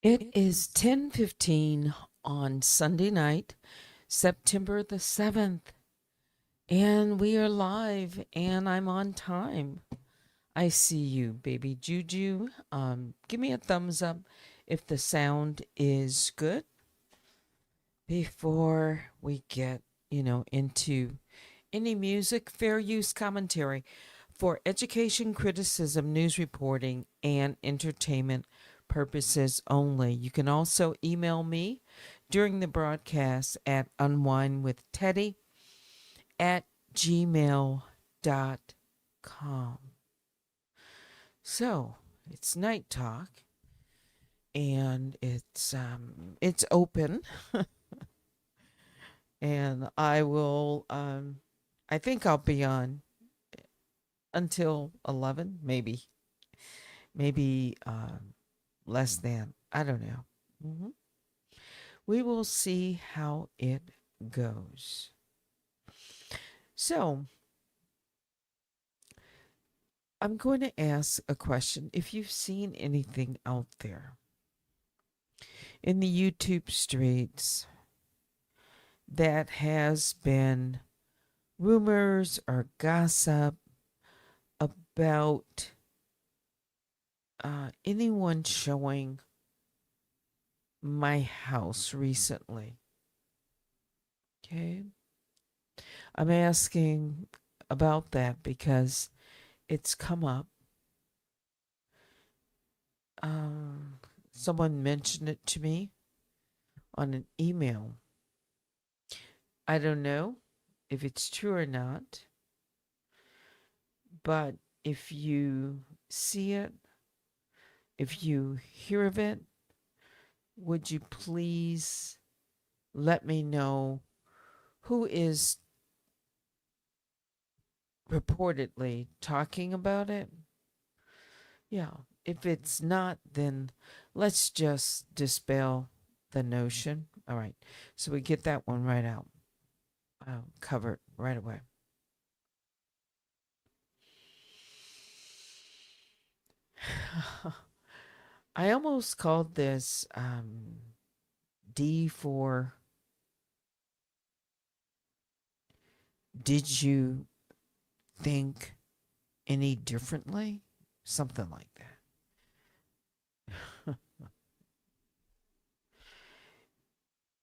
It is 10:15 on Sunday night, September the 7th, and we are live and I'm on time. I see you, baby Juju. Give me a thumbs up if the sound is good before we get, into any music, fair use commentary for education, criticism, news reporting, and entertainment purposes only. You can also email me during the broadcast at unwinewithteddy at gmail.com. So it's night talk and it's open and I think I'll be on until 11, maybe less than. I don't know. hmm We will see how it goes. So, I'm going to ask a question. If you've seen anything out there in the YouTube streets that has been rumors or gossip about anyone showing my house recently. Okay. I'm asking about that because it's come up. Um, Someone mentioned it to me on an email. I don't know if it's true or not, but if you see it, if you hear of it, would you please let me know who is reportedly talking about it? Yeah. If it's not, then let's just dispel the notion. All right. So we get that one right out. Covered right away. I almost called this D for did you think any differently? Something like that.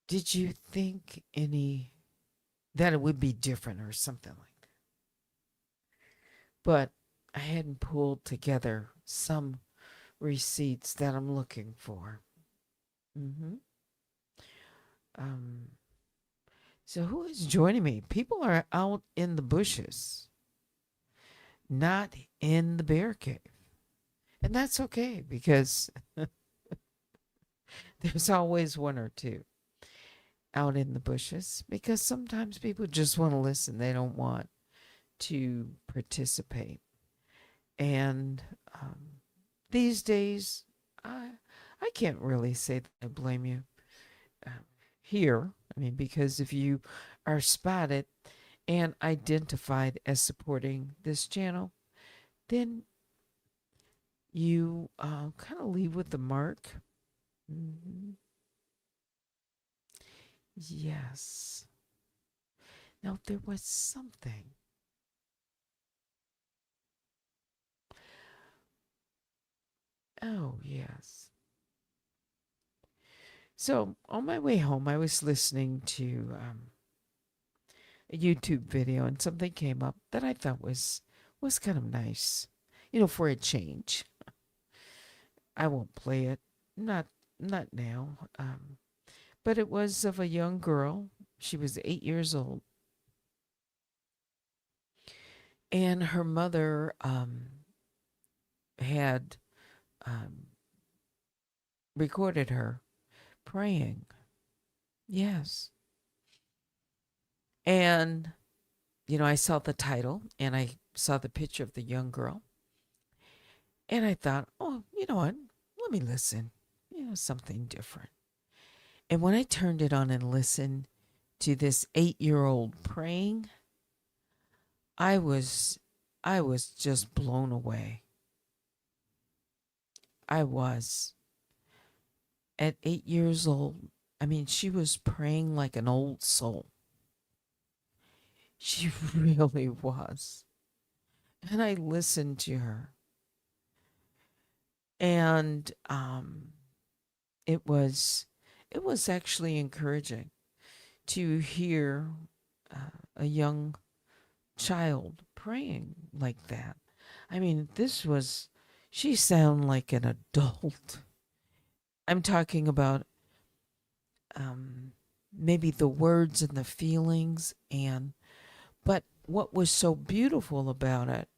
Did you think any that it would be different or something like that? But I hadn't pulled together some receipts that I'm looking for. hmm Um, so who is joining me? People are out in the bushes, not in the bear cave. And that's okay because there's always one or two out in the bushes because sometimes people just want to listen. They don't want to participate. And these days, I can't really say that I blame you uh, here. I mean, because if you are spotted and identified as supporting this channel, then you kind of leave with the mark. hmm Yes. Now, there was something. Oh, yes. So, on my way home, I was listening to a YouTube video and something came up that I thought was kind of nice. For a change. I won't play it. Not not now. But it was of a young girl. She was 8 years old. And her mother had um, recorded her praying. Yes. And, I saw the title and I saw the picture of the young girl. And I thought, oh, you know what? Let me listen. Something different. And when I turned it on and listened to this 8-year old praying, I was I was just blown away. I was. At 8 years old, I mean, she was praying like an old soul. She really was. And I listened to her. And it was it was actually encouraging to hear a young child praying like that. I mean, this was she sounded like an adult. I'm talking about um, maybe the words and the feelings, and but what was so beautiful about it,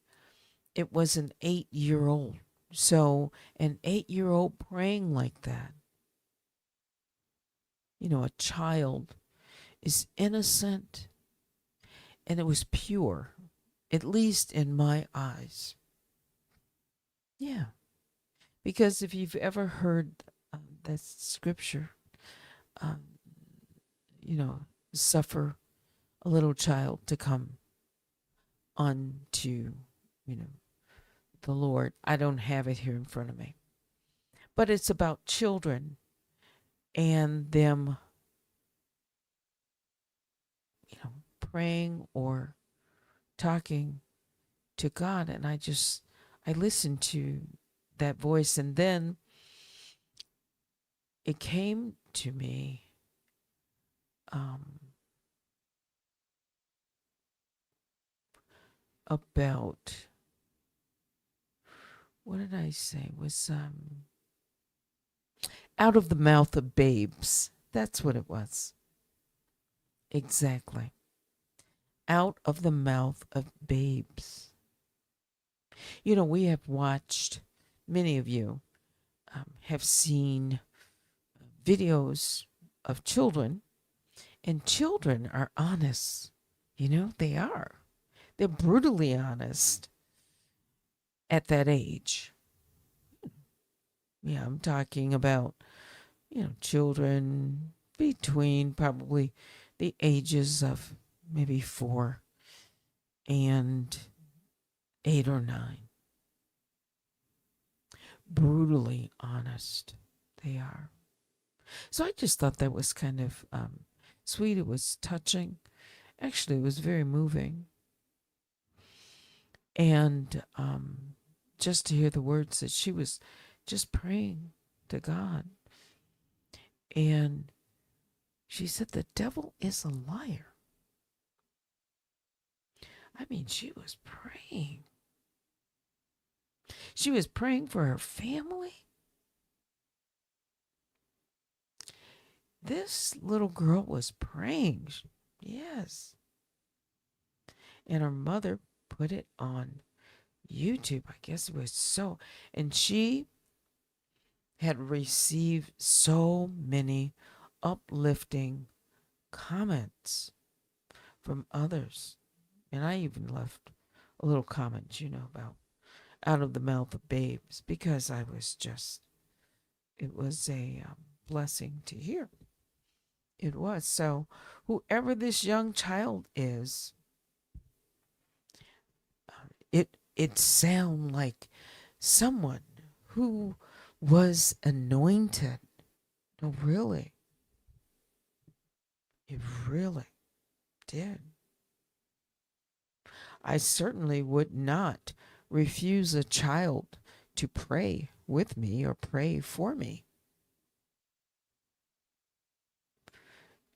it was an 8-year old. So an 8-year old praying like that, a child is innocent and it was pure, at least in my eyes. Yeah. Because if you've ever heard that scripture, um, you know, suffer a little child to come unto, you know, the Lord. I don't have it here in front of me. But it's about children and them, praying or talking to God. And I listened to that voice. And then it came to me about, what did I say? It was out of the mouth of babes. That's what it was. Exactly. Out of the mouth of babes. We have watched, many of you have seen videos of children, and children are honest. They are. They're brutally honest at that age. Yeah, I'm talking about, children between probably the ages of maybe 4 and 8 or 9. Brutally honest, they are. So I just thought that was kind of sweet. It was touching. Actually, it was very moving. And just to hear the words that she was just praying to God. And she said, the devil is a liar. I mean, she was praying. She was praying for her family. This little girl was praying. Yes. And her mother put it on YouTube. I guess it was so. And she had received so many uplifting comments from others. And I even left a little comment, about out of the mouth of babes, because it was a blessing to hear. It was. So, whoever this young child is, it sound like someone who was anointed. No, really. It really did. I certainly would not refuse a child to pray with me or pray for me.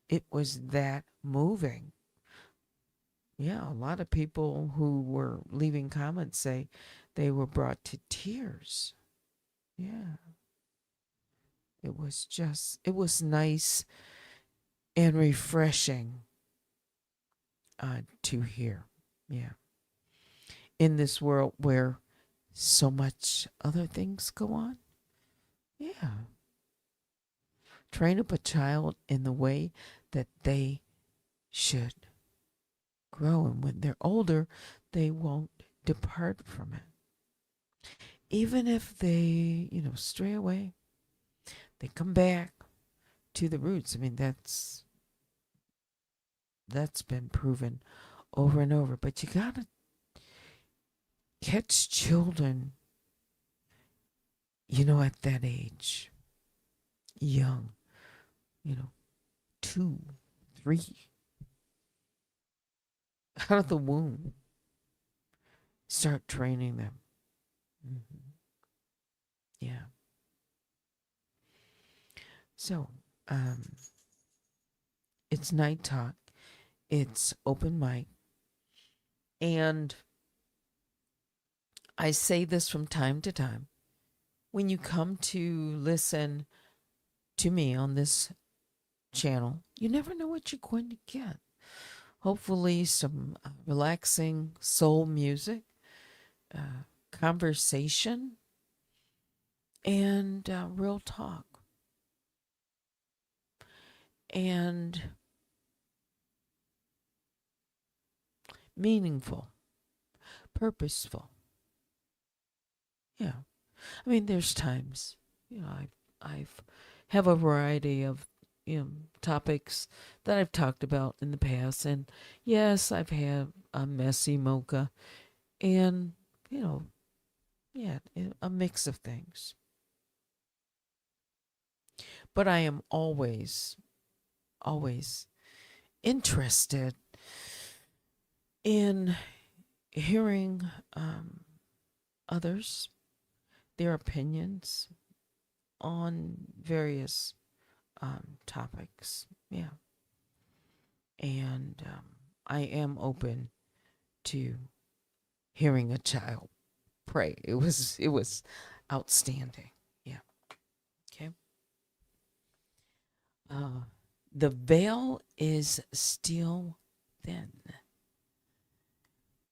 It was that moving. Yeah, a lot of people who were leaving comments say they were brought to tears. Yeah. It was nice and refreshing to hear. Yeah. In this world where so much other things go on. Yeah. Train up a child in the way that they should grow. And when they're older, they won't depart from it. Even if they, stray away, they come back to the roots. I mean, that's been proven over and over. But you gotta catch children, at that age. young, 2, 3, out of the womb. Start training them. Mm-hmm. Yeah. So, it's Night Talk. It's open mic. And I say this from time to time. When you come to listen to me on this channel, you never know what you're going to get. Hopefully, some relaxing soul music, conversation, and real talk. And meaningful, purposeful. Yeah. I mean, there's times, I've have a variety of, topics that I've talked about in the past. And yes, I've had a messy mocha and, yeah, a mix of things. But I am always, always interested in hearing others, their opinions on various topics. Yeah. And I am open to hearing a child pray. It was outstanding. Yeah. Okay. The veil is still thin.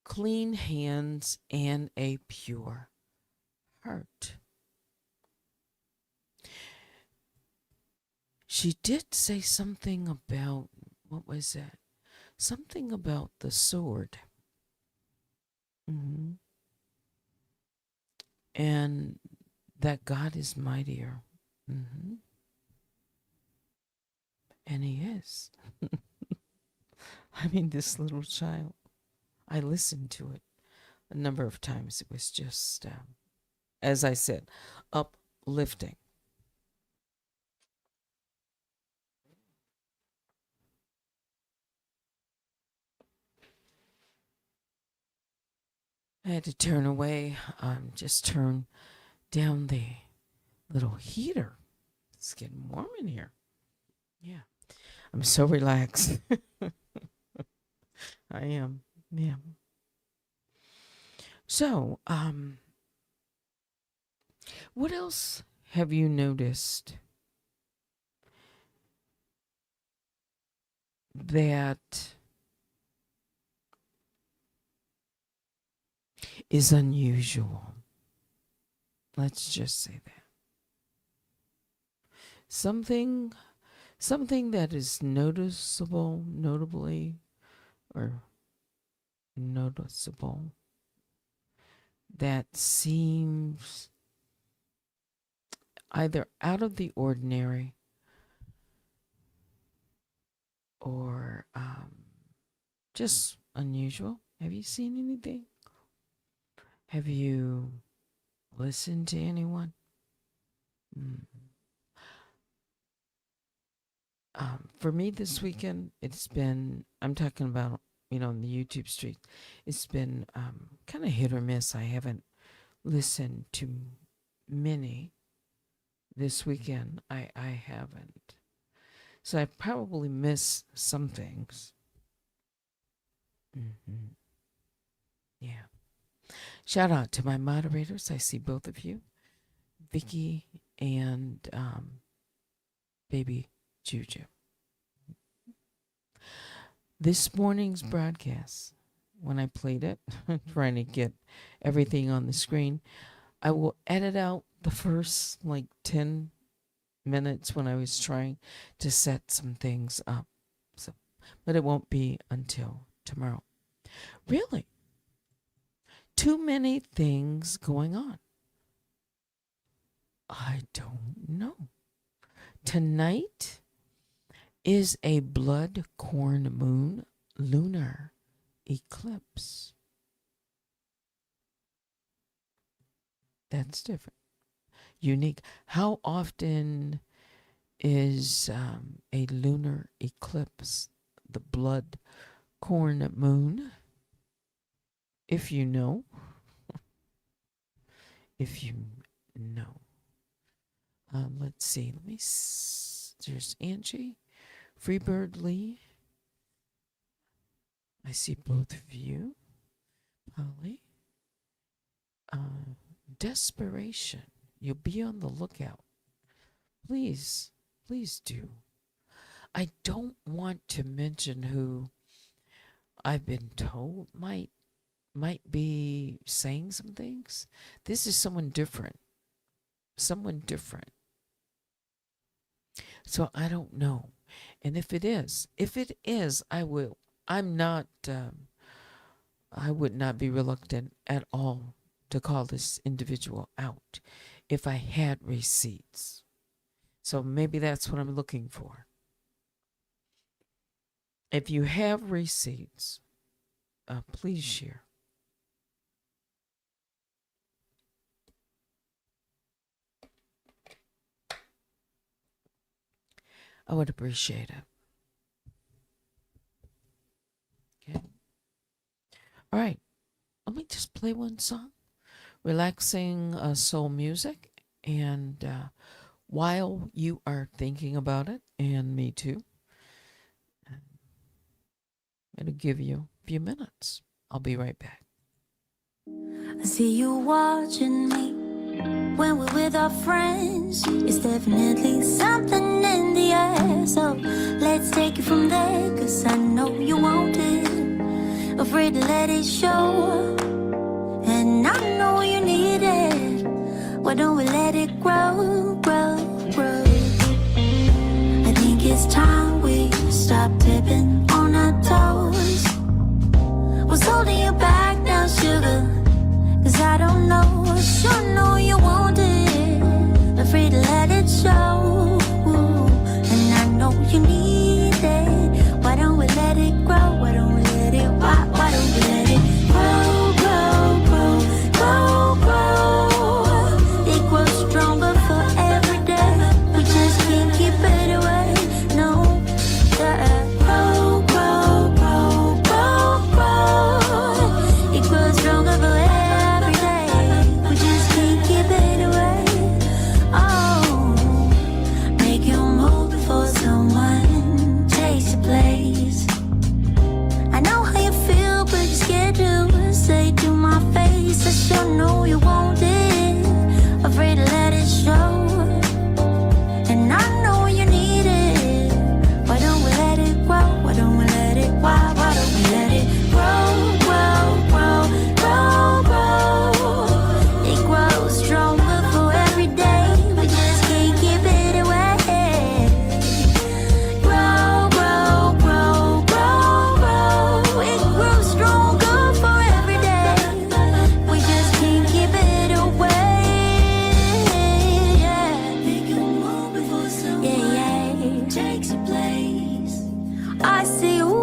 Clean hands and a pure heart. She did say something about, what was that? Something about the sword. Mm-hmm. And that God is mightier. Mm-hmm. And he is. I mean, this little child, I listened to it a number of times. It was just, as I said, uplifting. I had to turn away, just turn down the little heater. It's getting warm in here. Yeah. I'm so relaxed. I am. Yeah. So, what else have you noticed that is unusual? Let's just say that. Something that is noticeable, notably, or noticeable, that seems either out of the ordinary or just unusual. Have you seen anything? Have you listened to anyone? Mm. For me this weekend, it's been, I'm talking about, on the YouTube street, it's been kind of hit or miss. I haven't listened to many this weekend. I haven't. So I probably missed some things. Mm-hmm. Yeah. Shout out to my moderators. I see both of you, Vicky and baby Juju. This morning's broadcast, when I played it, trying to get everything on the screen, I will edit out the first 10 minutes when I was trying to set some things up. So, but it won't be until tomorrow. Really? Too many things going on. I don't know. Tonight is a blood corn moon lunar eclipse. That's different. Unique. How often is a lunar eclipse, the blood corn moon. If you know, if you know. Let's see. There's Angie, Freebird Lee. I see both of you. Polly. Desperation. You'll be on the lookout. Please do. I don't want to mention who I've been told might be saying some things. This is someone different. Someone different. So I don't know. And if it is, I will. I would not be reluctant at all to call this individual out if I had receipts. So maybe that's what I'm looking for. If you have receipts, please share. I would appreciate it. Okay. All right. Let me just play one song. Relaxing soul music. And while you are thinking about it, and me too, I'm going to give you a few minutes. I'll be right back. I see you watching me when we're with our friends. It's definitely something in the air. So let's take it from there, 'cause I know you want it. Afraid to let it show, and I know you need it. Why don't we let it grow, grow, grow? I think it's time we stop tipping on our toes. What's holding you back now, sugar? 'Cause I don't know, sure know you want it. Afraid to let it show, and I know you need it. Why don't we let it grow? Why don't we let it, why don't we let it grow, grow, grow, grow, grow? It grows stronger for every day. We just can't keep it away, no. Yeah. Grow, grow, grow, grow, grow. It grows stronger for every day. We just can't keep it away. Oh, make you move before someone takes your place. I know how you feel, but you're scared to say to my face. I sure know you want it. Afraid to let it show, and I know you need it. Why don't we let it grow? Why don't we let it? Why don't we let it grow, grow, grow, grow, grow? It grows stronger for every day. We just can't keep it away. Grow, grow, grow, grow, grow. It grows stronger for every day. We just can't keep it away. Yeah. Make you move before someone takes your place. I see you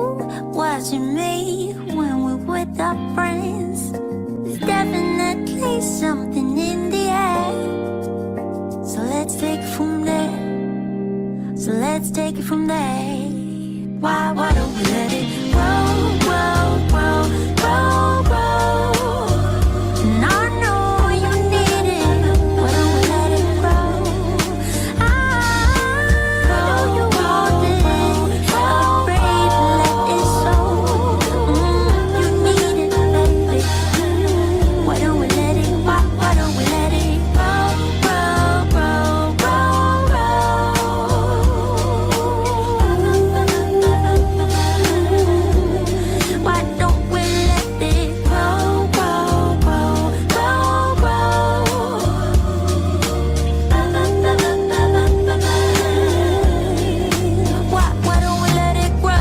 watching me when we're with our friends. There's definitely something in the air. So let's take it from there. So let's take it from there. Why don't we let it grow, grow, grow, grow, grow? And I know you need it. Why don't we let it grow? I know you want it. Afraid to let it show. You need it, baby. Why don't we let it? Why don't we let it grow, grow, grow, grow, grow? Why don't we let it grow, grow, grow, grow, grow? Why don't we let it grow?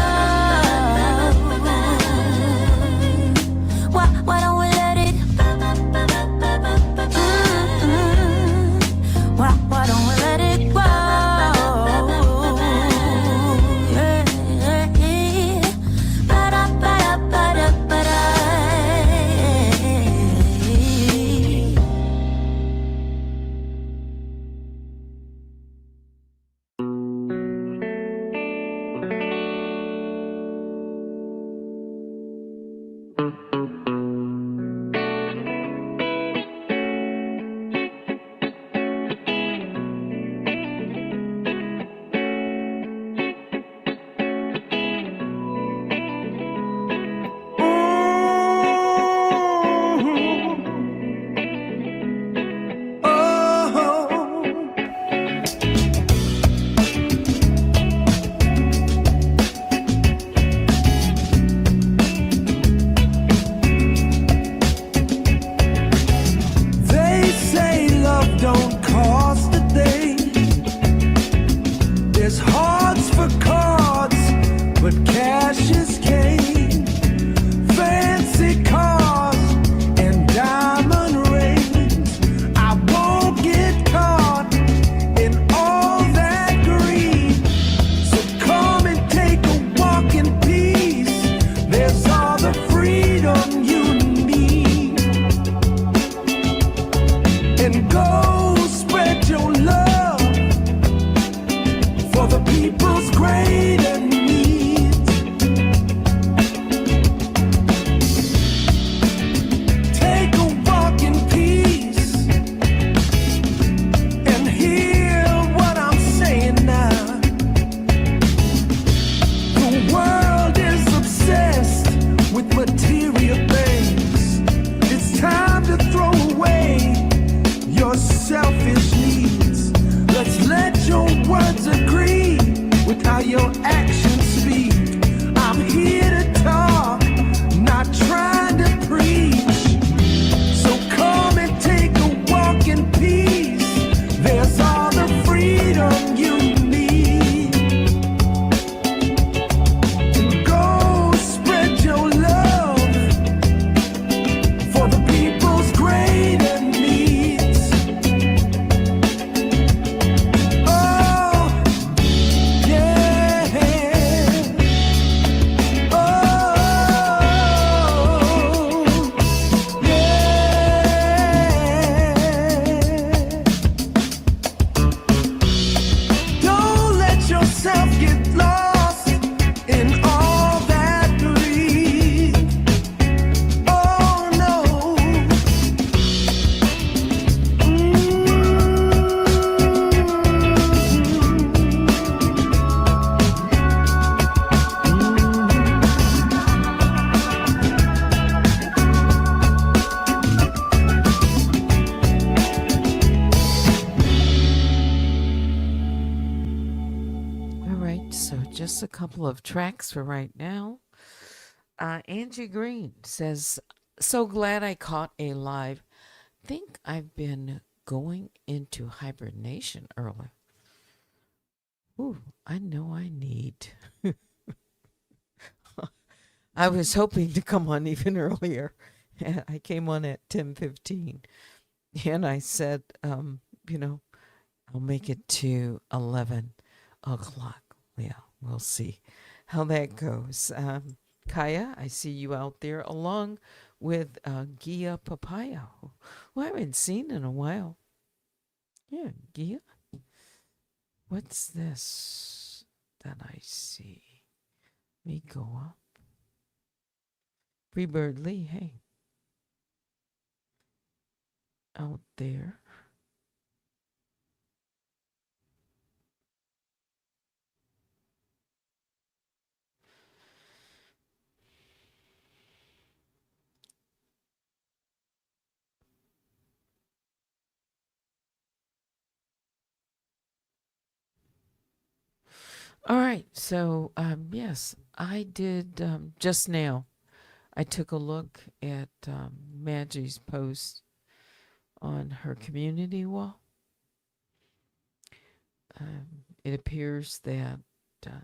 Why don't we let it? Why don't we let it grow? Yeah, yeah, yeah. Ba-da, ba-da, ba-da, ba-da. with how your actions speak. I'm here to talk, not trying to preach. So come and take a walk in peace. There's all the freedom you need. And go spread your love for the people's greater needs. Oh, yeah. Oh, yeah. Don't let yourself get lost in all that greed. Oh no. All right, so just a couple of tracks for right now. Angie Green says, "So glad I caught a live. Think I've been going into hibernation early. Ooh, I know I need." I was hoping to come on even earlier. I came on at 10:15, and I said, you know, I'll make it to 11 o'clock. Yeah, we'll see how that goes. Kaya, I see you out there along with Gia Papaya, who I haven't seen in a while. Yeah, Gia. What's this that I see? Let me go up. Freebird Lee, hey. Out there. All right, so yes, I did just now. I took a look at Maggie's post on her community wall. It appears that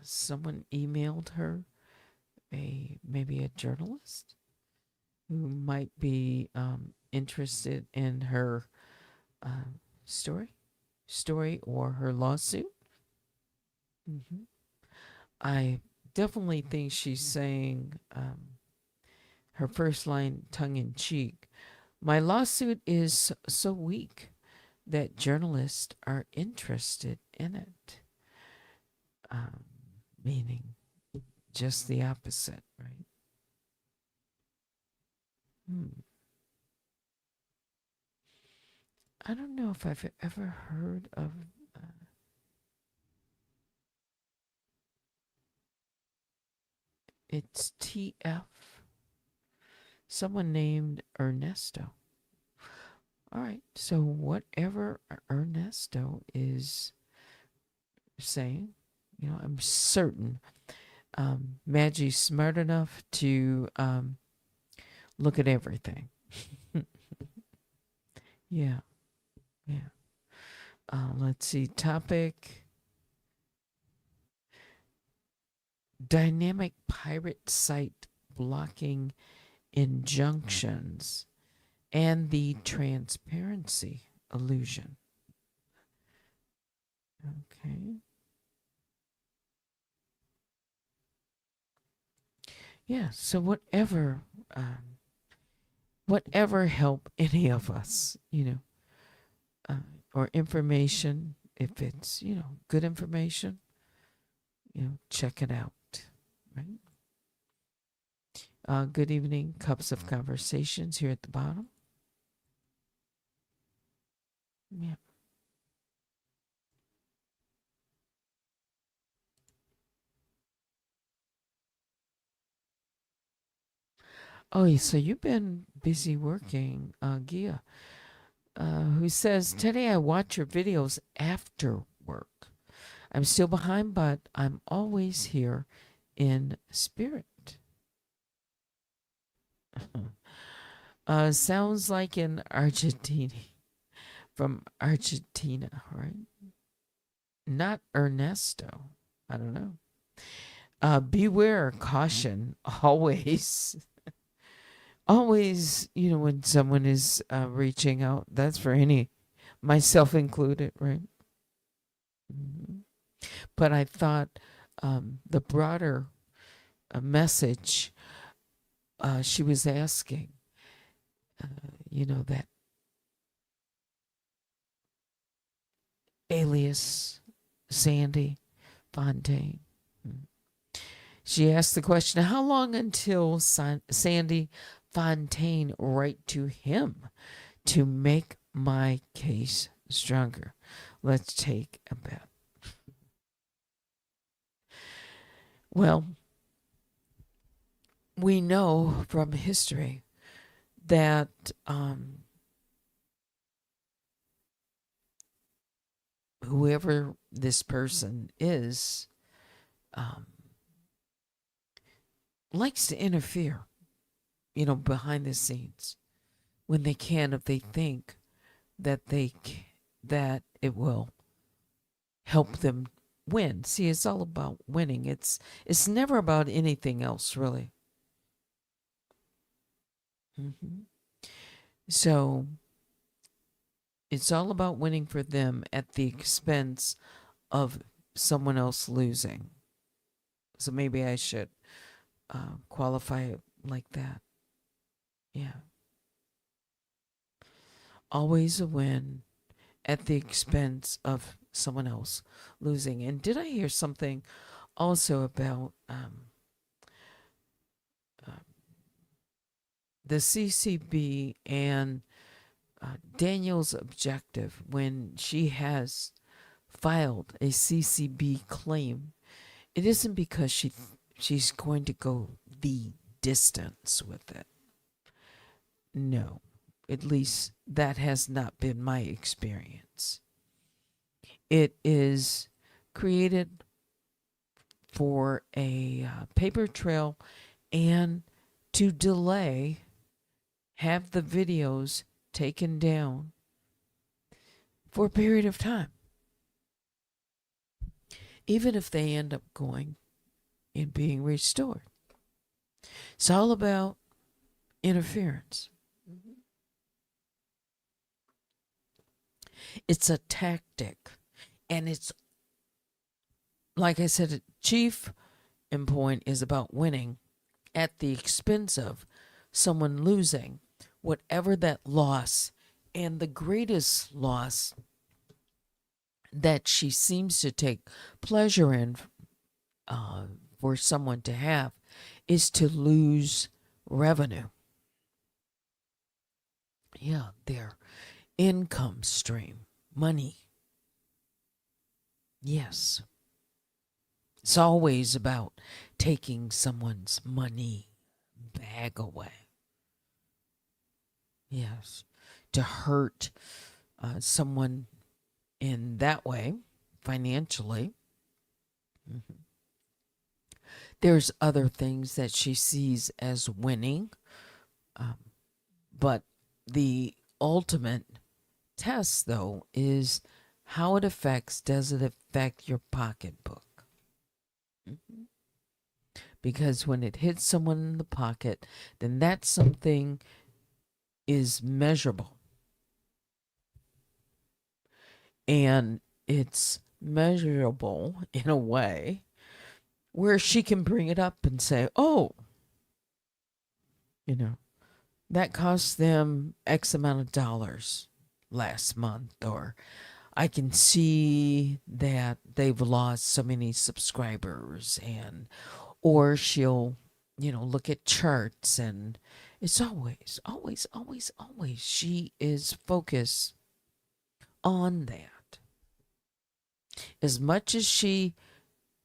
someone emailed her, maybe a journalist who might be interested in her story or her lawsuit. I definitely think she's saying her first line tongue in cheek. My lawsuit is so weak that journalists are interested in it. Meaning just the opposite, right? I don't know if I've ever heard of it's TF. Someone named Ernesto. All right, so whatever Ernesto is saying, I'm certain Maggie's smart enough to look at everything. Yeah. Let's see. Topic: dynamic pirate site blocking injunctions and the transparency illusion. Okay. Yeah. So whatever help any of us, or information, if it's good information, check it out, right? Good evening, Cups of Conversations here at the bottom. Yeah. Oh, so you've been busy working, Gia, who says, "Today I watch your videos after work. I'm still behind, but I'm always here in spirit. Sounds like an Argentine from Argentina, right? Not Ernesto. I don't know. Beware, caution, always. Always, when someone is reaching out, that's for any, myself included, right? Mhm. But I thought the broader message she was asking, that alias Sandy Fontaine. She asked the question, how long until Sandy Fontaine write to him to make my case stronger? Let's take a bet. Well, we know from history that whoever this person is likes to interfere, behind the scenes when they can, if they think that that it will help them win. See, it's all about winning. It's never about anything else, really. So it's all about winning for them at the expense of someone else losing. So maybe I should qualify it like that. Yeah. Always a win at the expense of someone else losing. And did I hear something also about the CCB and Daniel's objective when she has filed a CCB claim? It isn't because she's going to go the distance with it. No, at least that has not been my experience. It is created for a paper trail and to delay, have the videos taken down for a period of time. Even if they end up going and being restored. It's all about interference. It's a tactic. And it's, like I said, chief and point is about winning at the expense of someone losing, whatever that loss. And the greatest loss that she seems to take pleasure in for someone to have is to lose revenue. Yeah, their income stream, money. Yes. It's always about taking someone's money bag away. Yes. To hurt someone in that way, financially. There's other things that she sees as winning, but the ultimate test, though, is how it affects, does it affect your pocketbook? Because when it hits someone in the pocket, then that something is measurable. And it's measurable in a way where she can bring it up and say, oh, that cost them X amount of dollars last month, or I can see that they've lost so many subscribers, or she'll, look at charts, and it's always she is focused on that. As much as she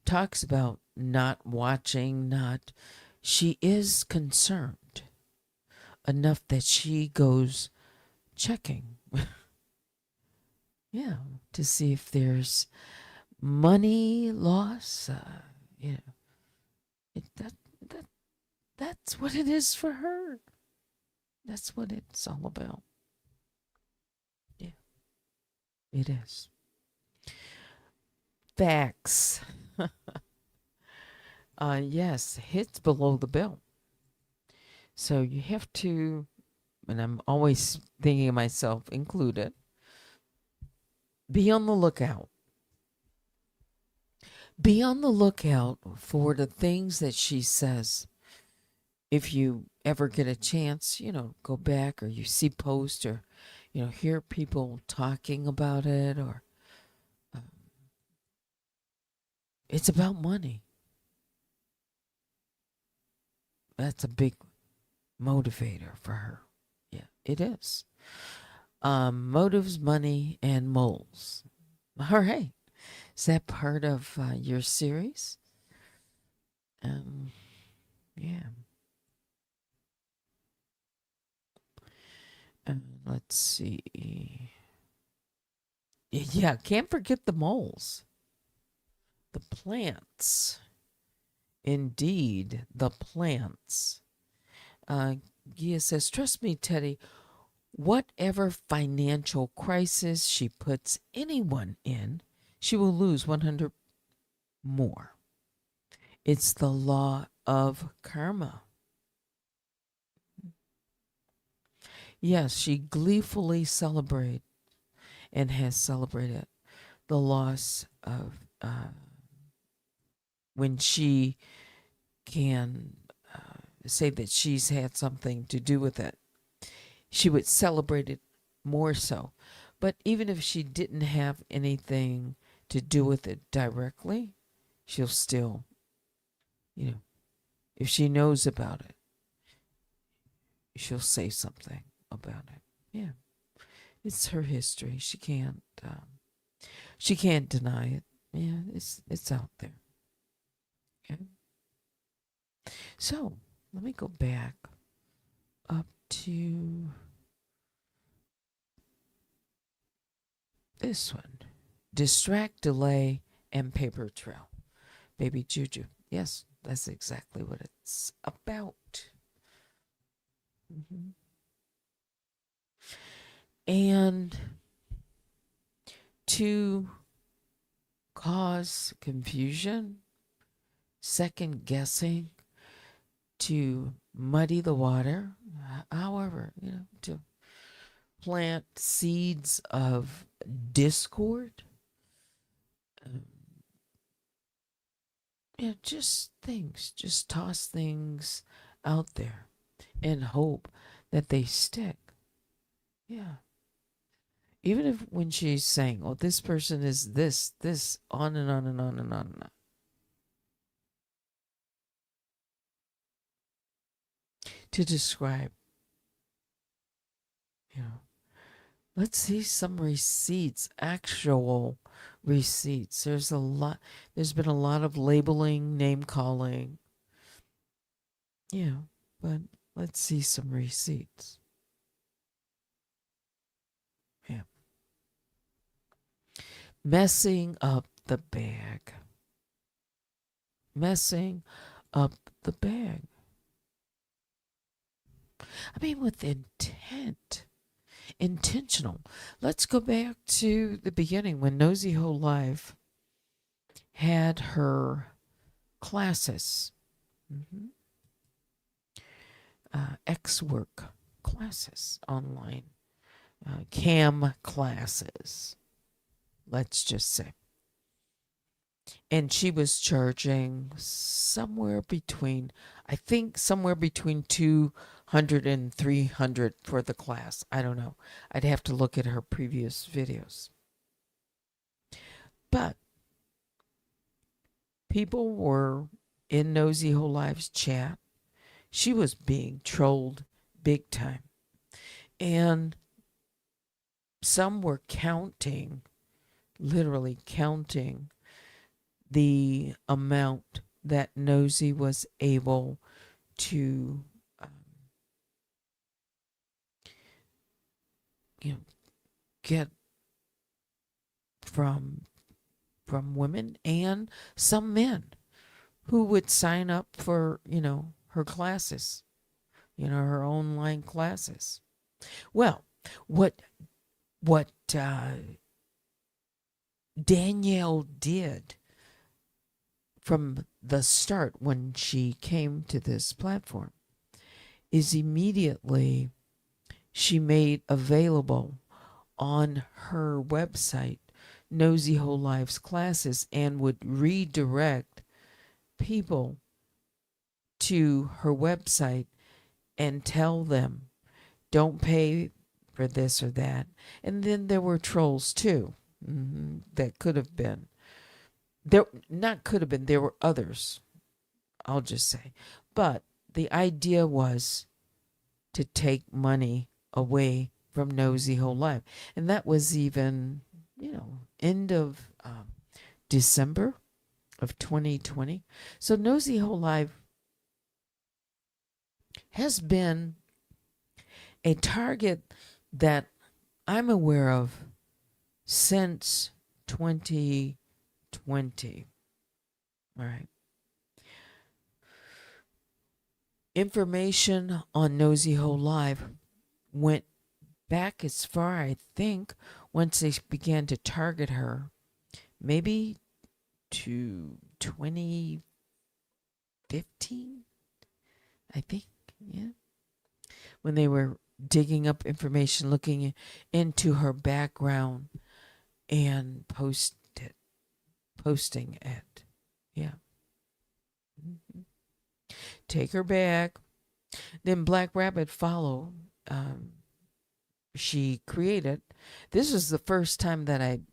talks about not watching, she is concerned enough that she goes checking. Yeah, to see if there's money loss, you know, that that's what it is for her. That's what it's all about. Yeah, it is. Facts. Yes, hits below the belt. So you have to, and I'm always thinking of myself included, be on the lookout. Be on the lookout for the things that she says. If you ever get a chance, go back or you see posts or, hear people talking about it or it's about money. That's a big motivator for her. Yeah, it is. Motives, money, and moles. All right. Is that part of your series? Yeah. Let's see. Yeah, can't forget the moles. The plants. Indeed, the plants. Gia says, trust me, Teddy, whatever financial crisis she puts anyone in, she will lose 100 more. It's the law of karma. Yes, she gleefully celebrates and has celebrated the loss of when she can say that she's had something to do with it. She would celebrate it more so. But even if she didn't have anything to do with it directly, she'll still, if she knows about it, she'll say something about it. Yeah, it's her history. She can't deny it. Yeah, it's out there. Okay. So let me go back up to this one. Distract, delay, and paper trail. Baby Juju. Yes, that's exactly what it's about. Mm-hmm. And to cause confusion, second guessing, to muddy the water, however, to plant seeds of discord. Just things, just toss things out there and hope that they stick. Yeah. Even if when she's saying, oh, this person is this, on and on and on and on and on. To describe, let's see some receipts, actual receipts. There's been a lot of labeling, name calling. Yeah, but let's see some receipts. Yeah. Messing up the bag. Messing up the bag. I mean, with intent. Intentional. Let's go back to the beginning when Nosy Ho Live had her classes. Mm-hmm. X-Work classes online. Cam classes, let's just say. And she was charging somewhere between 200 and 300 for the class. I don't know. I'd have to look at her previous videos. But people were in Nosy Ho Live's chat. She was being trolled big time. And some were literally counting the amount that Nosy was able to get from from women and some men who would sign up for, her classes, her online classes. Well, what Danielle did from the start when she came to this platform is immediately she made available on her website Nosy Whole Lives classes and would redirect people to her website and tell them, don't pay for this or that. And then there were trolls too. That could have been. There were others, I'll just say. But the idea was to take money away from Nosy Whole Life. And that was even, end of December of 2020. So Nosy Whole Life has been a target that I'm aware of since 2020. All right. Information on Nosy Whole Life went back as far, I think, once they began to target her, maybe to 2015, I think, yeah. When they were digging up information, looking into her background and posting it. Yeah. Take her back. Then Black Rabbit followed. She created. This was the first time that I'd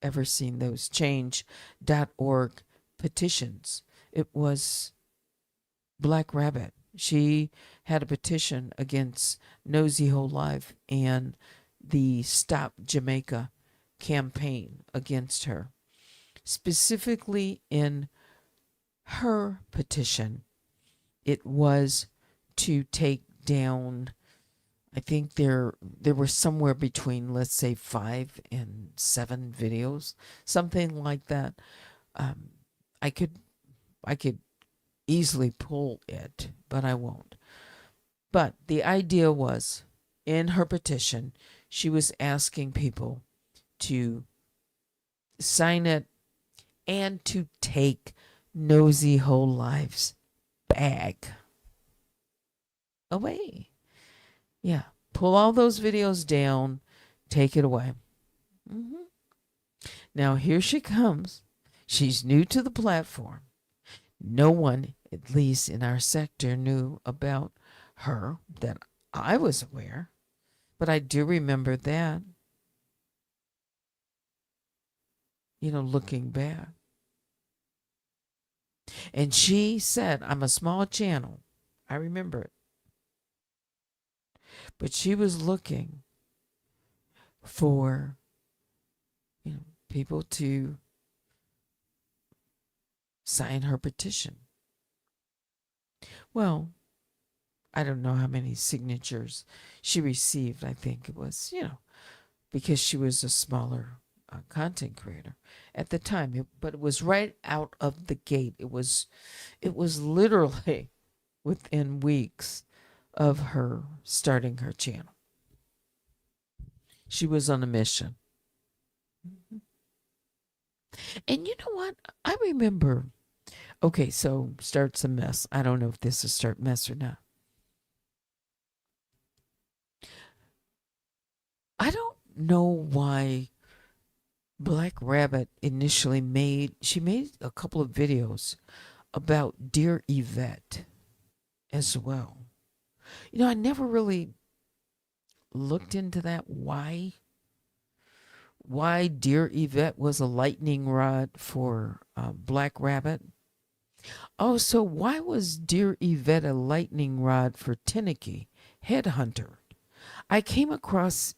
ever seen those change.org petitions. It was Black Rabbit. She had a petition against Nosy Whole Life and the Stop Jamaica campaign against her. Specifically in her petition, it was to take down, I think there were somewhere between, let's say, 5 and 7 videos, something like that. I could easily pull it, but I won't. But the idea was, in her petition, she was asking people to sign it and to take Nosy Whole Lives bag away. Yeah, pull all those videos down, take it away. Now here she comes. She's new to the platform. No one, at least in our sector, knew about her that I was aware. But I do remember that, looking back. And she said, I'm a small channel. I remember it. But she was looking for, people to sign her petition. Well, I don't know how many signatures she received. I think it was, because she was a smaller content creator at the time. But it was right out of the gate. It was literally within weeks of her starting her channel. She was on a mission. And you know what? I remember, okay, so starts a mess. I don't know if this is start mess or not. I don't know why Black Rabbit initially made a couple of videos about Dear Yvette as well. I never really looked into that, why Dear Yvette was a lightning rod for Black Rabbit. Oh, so why was Dear Yvette a lightning rod for Tinnicky, Headhunter? I came across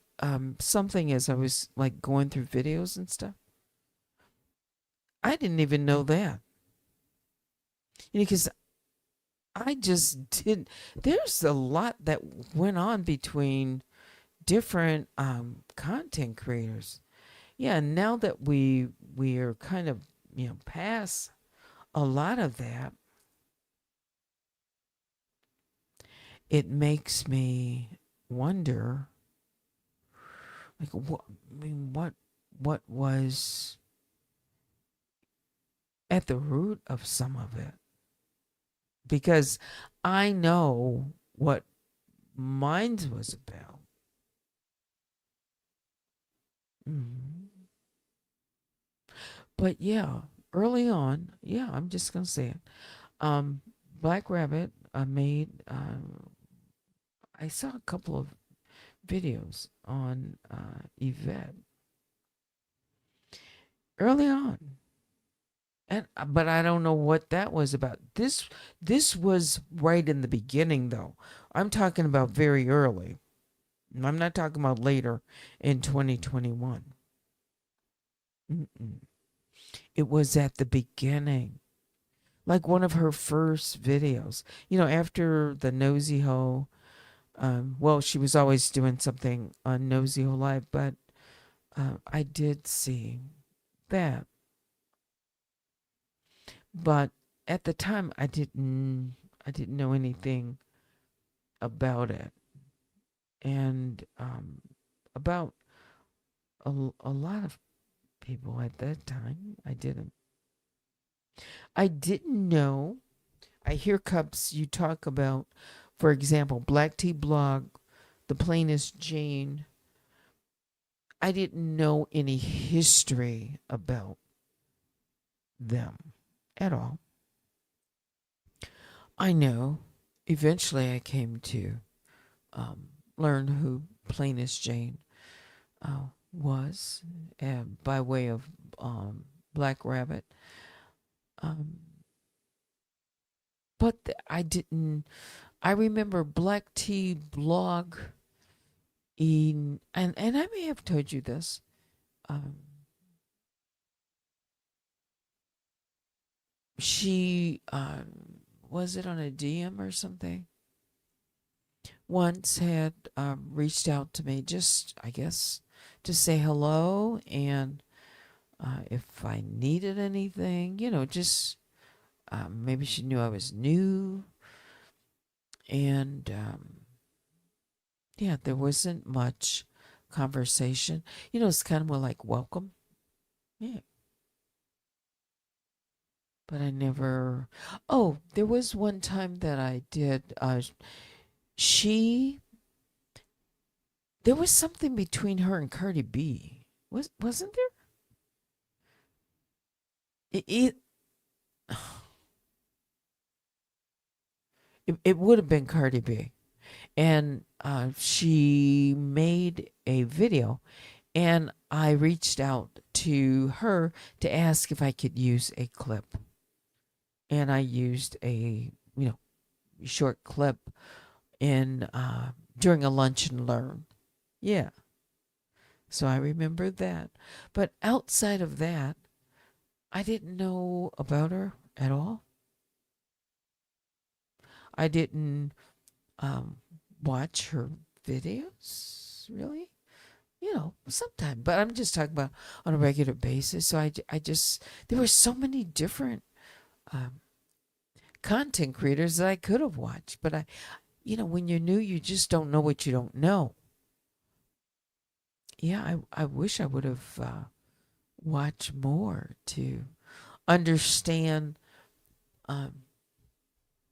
something as I was like going through videos and stuff. I didn't even know that. Because I just did. There's a lot that went on between different content creators. Yeah, now that we are kind of, past a lot of that, it makes me wonder, like, what was at the root of some of it? Because I know what mine was about. Mhm. But yeah, early on, yeah, I'm just gonna say it. Um, Black Rabbit, made. I saw a couple of videos on Yvette early on, and but I don't know what that was about. This was right in the beginning, though. I'm talking about very early. I'm not talking about later in 2021. Mm-mm. It was at the beginning, like one of her first videos. After the Nosy Ho. Well, she was always doing something on Nosy Ho Live, but I did see that. But at the time, I didn't know anything about it, and about a lot of people at that time. I didn't know. I hear Cups you talk about, for example, Black Tea Blog, The Plainest Jane. I didn't know any history about them at all. I know eventually I came to learn who Plainest Jane was, by way of Black Rabbit. Um, but I didn't. I remember Black Tea Blog, and I may have told you this. Um, she was it on a DM or something? Once had reached out to me, just I guess to say hello, and if I needed anything, just maybe she knew I was new, and yeah, there wasn't much conversation. It's kind of more like welcome, yeah. But I never. Oh, there was one time that I did. She There was something between her and Cardi B. Wasn't there? It it would have been Cardi B, and she made a video, and I reached out to her to ask if I could use a clip, and I used a short clip in during a lunch and learn. Yeah, so I remember that, but outside of that, I didn't know about her at all. I didn't um, watch her videos really. Sometimes, but I'm just talking about on a regular basis. So I just, there were so many different um, content creators that I could have watched, but when you're new, you just don't know what you don't know. Yeah, I wish I would have watched more to understand um,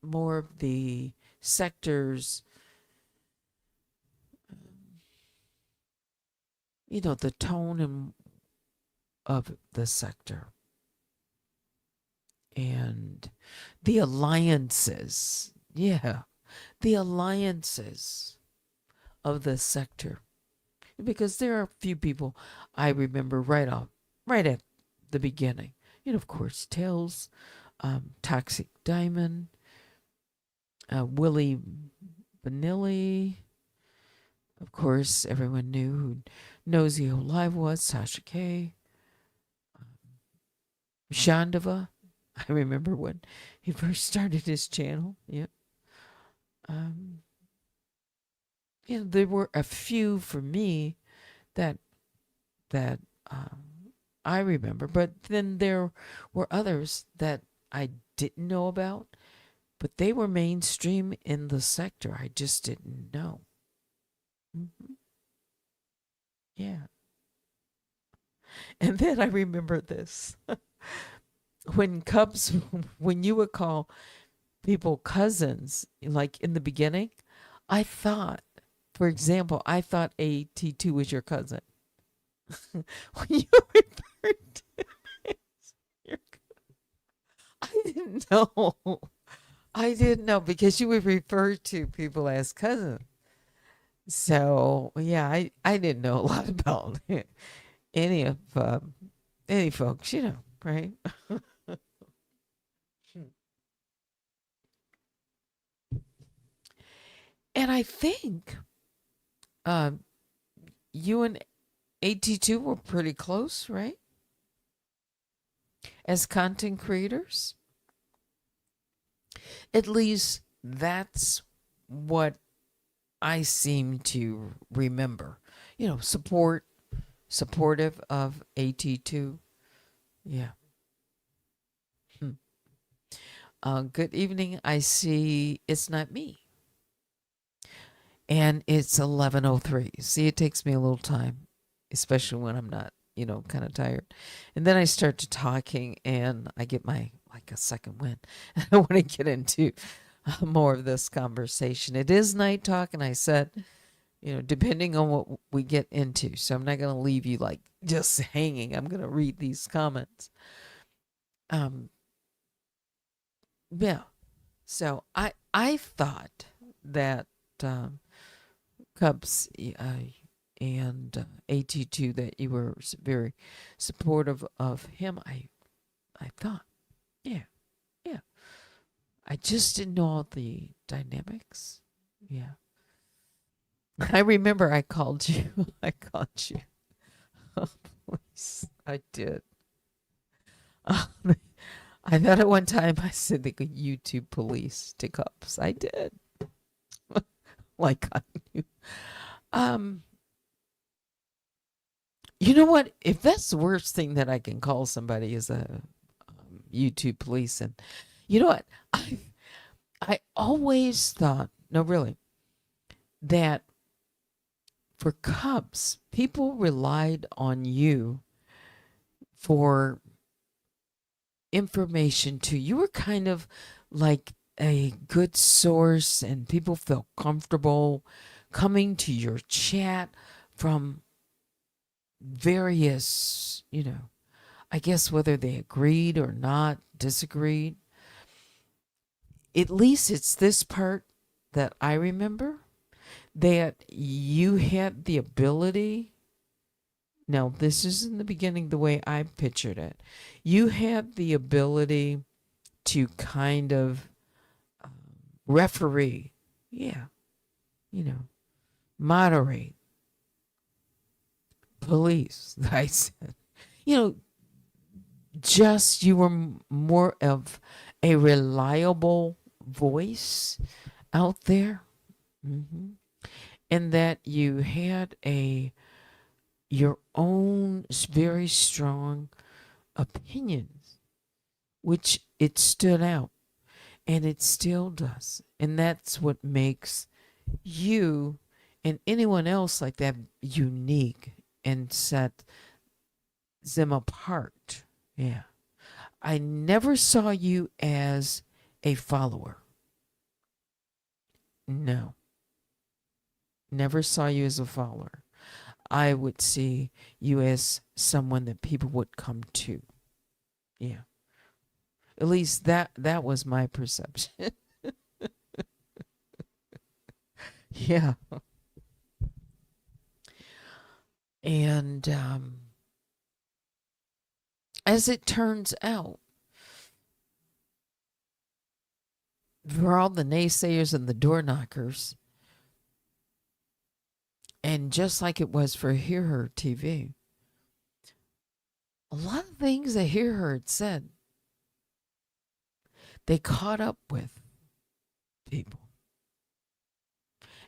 more of the sectors, the tone of the sector and the alliances. Yeah, the alliances of the sector. Because there are a few people I remember right at the beginning. Of course, Tails, Toxic Diamond, Willie Vanilli. Of course, everyone knew who Nosy Who Live was, Sasha K. Shandava. I remember when he first started his channel. Yeah. Um, there were a few for me that that I remember. But then there were others that I didn't know about, but they were mainstream in the sector. I just didn't know. Hmm. Yeah. And then I remember this. When Cubs, when you would call people cousins, like in the beginning, I thought, for example, I thought AT2 was your cousin. When you referred to your, I didn't know. I didn't know because you would refer to people as cousins. So yeah, I didn't know a lot about any of any folks, right? And I think um, you and AT2 were pretty close, right? As content creators, at least that's what I seem to remember. Supportive of AT2. Yeah. Hmm. Good evening. I see it's not me. And it's 11:03. See, it takes me a little time, especially when I'm not, kind of tired. And then I start to talking and I get my like a second wind. I want to get into more of this conversation. It is night talk, and I said, depending on what we get into. So I'm not going to leave you like just hanging. I'm going to read these comments. Yeah. So I thought that Cubs and AT2 that you were very supportive of him. I thought, yeah, yeah. I just didn't know all the dynamics. Yeah. I remember I called you. I called you. Oh, please. I did. I thought at one time I said they could YouTube police to Cubs. I did. Like I knew. Um, you know what? If that's the worst thing that I can call somebody is a YouTube police, and you know what? I always thought, no, really, that for Cubs, people relied on you for information too. You were kind of like a good source, and people felt comfortable coming to your chat from various, I guess whether they agreed or not, disagreed. At least it's this part that I remember, that you had the ability. Now, this is in the beginning the way I pictured it. You had the ability to kind of referee, yeah, moderate, police. I said, you know, just you were more of a reliable voice out there, and that you had your own very strong opinions, which it stood out, and it still does, and that's what makes you and anyone else like that unique and set them apart. Yeah. I never saw you as a follower. No. Never saw you as a follower. I would see you as someone that people would come to. Yeah. At least that was my perception. Yeah. And as it turns out, for all the naysayers and the door knockers, and just like it was for Hear Her TV, a lot of things that Hear Her had said, they caught up with people.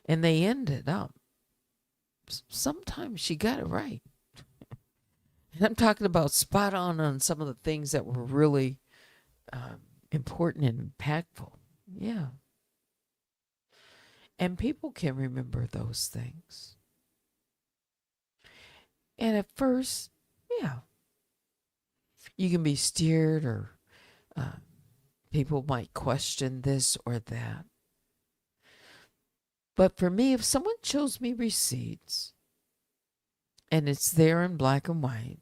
And they ended up, sometimes she got it right. And I'm talking about spot on some of the things that were really important and impactful. Yeah. And people can remember those things. And at first, yeah, you can be steered, or people might question this or that. But for me, if someone shows me receipts and it's there in black and white,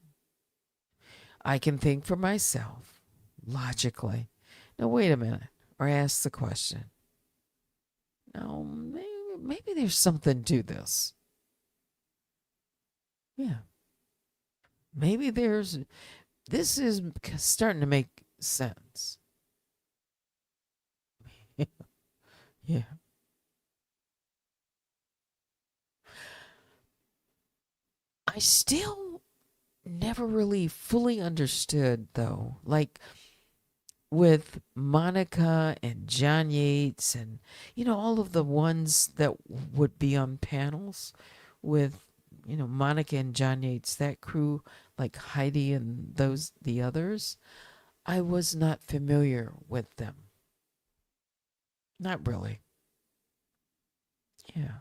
I can think for myself logically. Now, wait a minute, or ask the question. No, maybe there's something to this. Yeah. Maybe this is starting to make sense. Yeah. I still never really fully understood, though, like with Monica and John Yates and, all of the ones that would be on panels with, Monica and John Yates, that crew, like Heidi and the others. I was not familiar with them. Not really. Yeah.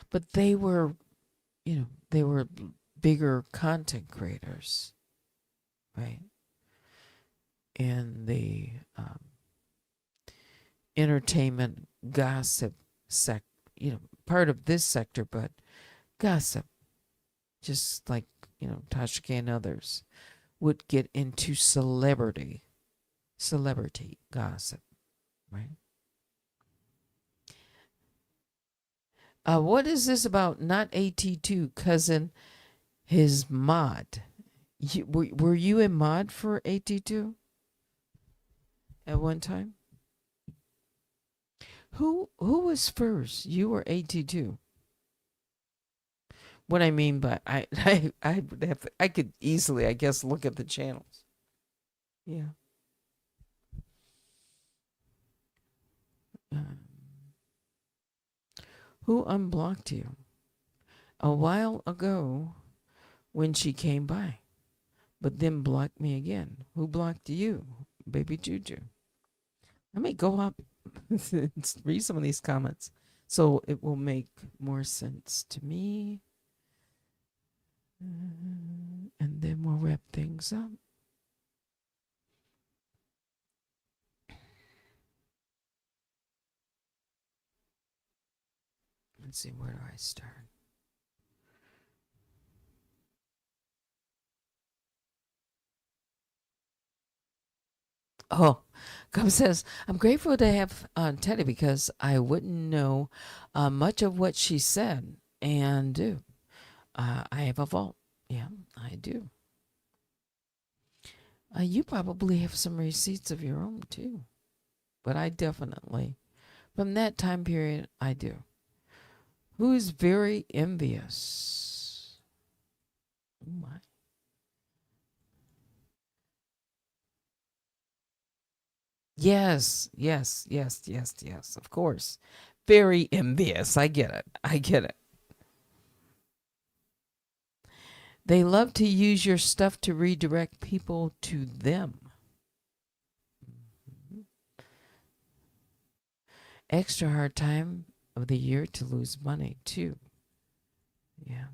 But they were, they were bigger content creators, right? In the entertainment gossip part of this sector, but gossip, just like, Tasha K and others would get into celebrity gossip, right? What is this about not AT2 cousin, his mod? Were you a mod for AT2 at one time? Who was first, you or AT2? What I mean by I would have, I could easily, I guess, look at the channels. Yeah. Who unblocked you? A while ago when she came by, but then blocked me again. Who blocked you, baby Juju? Let me go up and read some of these comments so it will make more sense to me. And then we'll wrap things up. Let's see, where do I start? Oh, Gum says, I'm grateful to have Teddy because I wouldn't know much of what she said and do. I have a vault. Yeah, I do. You probably have some receipts of your own too. But I definitely, from that time period, I do. Who's very envious? Oh my. Yes, yes, yes, yes, yes, of course. Very envious. I get it. I get it. They love to use your stuff to redirect people to them. Extra hard time of the year to lose money, too. Yeah.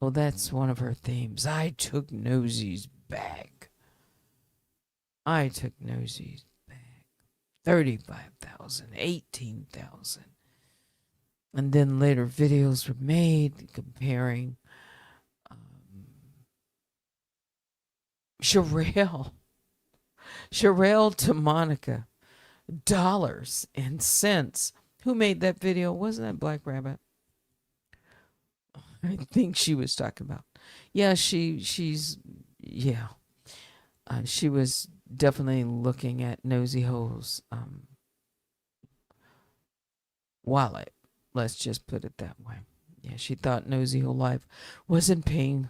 Oh, that's one of her themes. I took Nosy's bag. I took Nosy's bag. 35,000, 18,000. And then later videos were made comparing Sherelle to Monica. Dollars and cents. Who made that video? Wasn't that Black Rabbit? I think she was talking about. Yeah, she's yeah. She was definitely looking at Nosy Hole's wallet. Let's just put it that way. Yeah, she thought Nosy Hole Life wasn't paying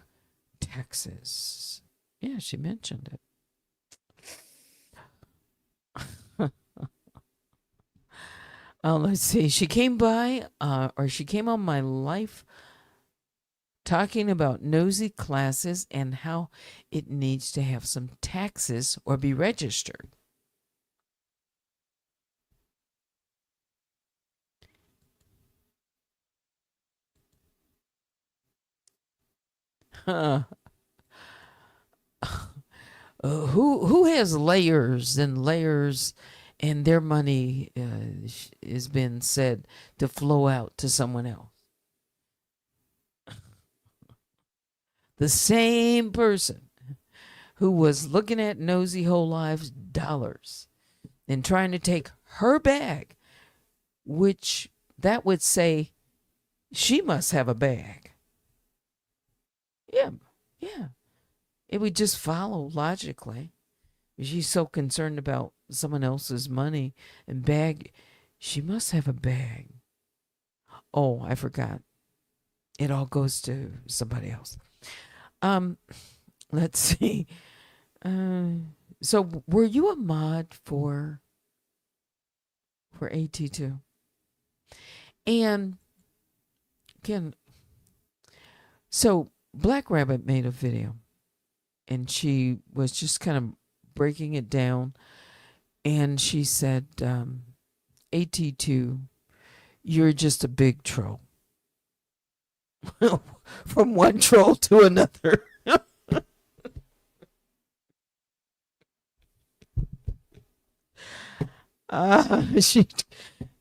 taxes. Yeah, she mentioned it. Let's see. She came by, or she came on my live talking about nosy classes and how it needs to have some taxes or be registered. Who has layers and layers, and their money is been said to flow out to someone else? The same person who was looking at Nosy Whole Lives dollars and trying to take her bag, which that would say she must have a bag. Yeah, yeah. It would just follow logically. She's so concerned about someone else's money and bag. She must have a bag. Oh, I forgot. It all goes to somebody else. Let's see. So were you a mod for AT2? And again, so Black Rabbit made a video, and she was just kind of breaking it down, and she said, AT2, you're just a big troll. From one troll to another.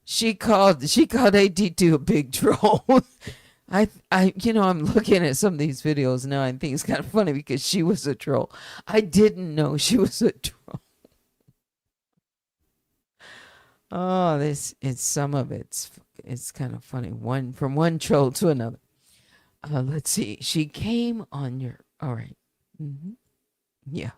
She called AT2 a big troll. I'm looking at some of these videos now. I think it's kind of funny because she was a troll. I didn't know she was a troll. Oh, some of it's kind of funny. From one troll to another. Let's see. She came on your. All right. Mm-hmm. Yeah.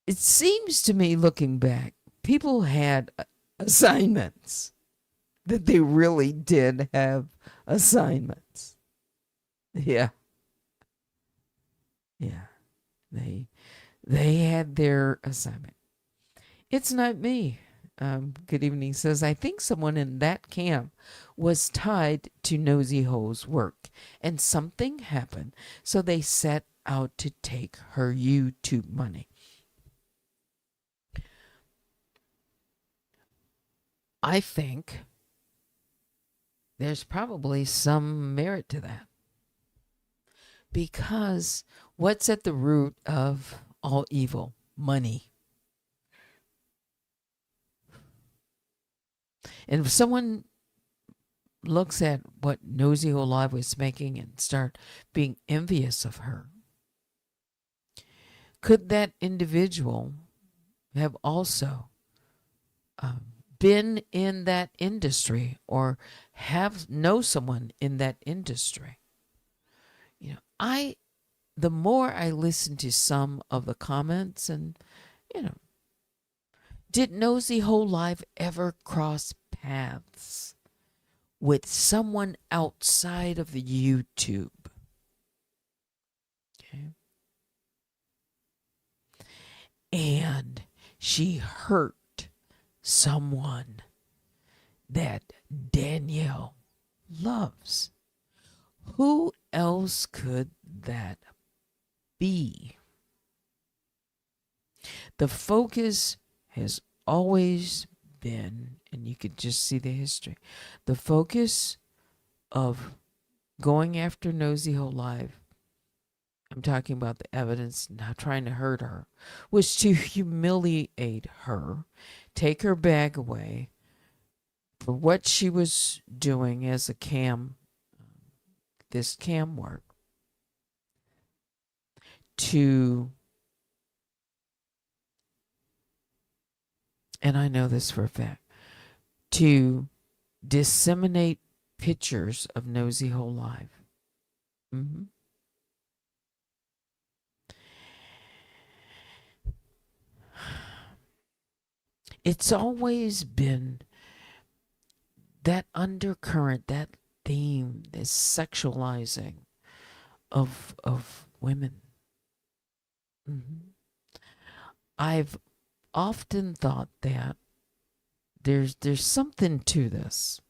It seems to me, looking back, people had assignments. That they really did have assignments. Yeah. Yeah. They had their assignment. It's not me. Good evening says, I think someone in that camp was tied to Nosy Ho's work and something happened. So they set out to take her YouTube money. I think there's probably some merit to that. Because what's at the root of all evil? Money. And if someone looks at what Nosy Ho Live was making and start being envious of her, could that individual have also been in that industry or know someone in that industry? The more I listen to some of the comments and, did Nosy Ho Live ever cross paths with someone outside of the YouTube? Okay. And she hurt someone that Danielle loves. Who else could that be? The focus has always been, and you could just see the history, the focus of going after Nosy Ho Live, I'm talking about the evidence, not trying to hurt her, was to humiliate her, take her bag away for what she was doing as a this cam work, and I know this for a fact, to disseminate pictures of Nosy Ho Live. Mm-hmm. It's always been that undercurrent, that theme, this sexualizing of women. Mm-hmm. I've often thought that there's something to this.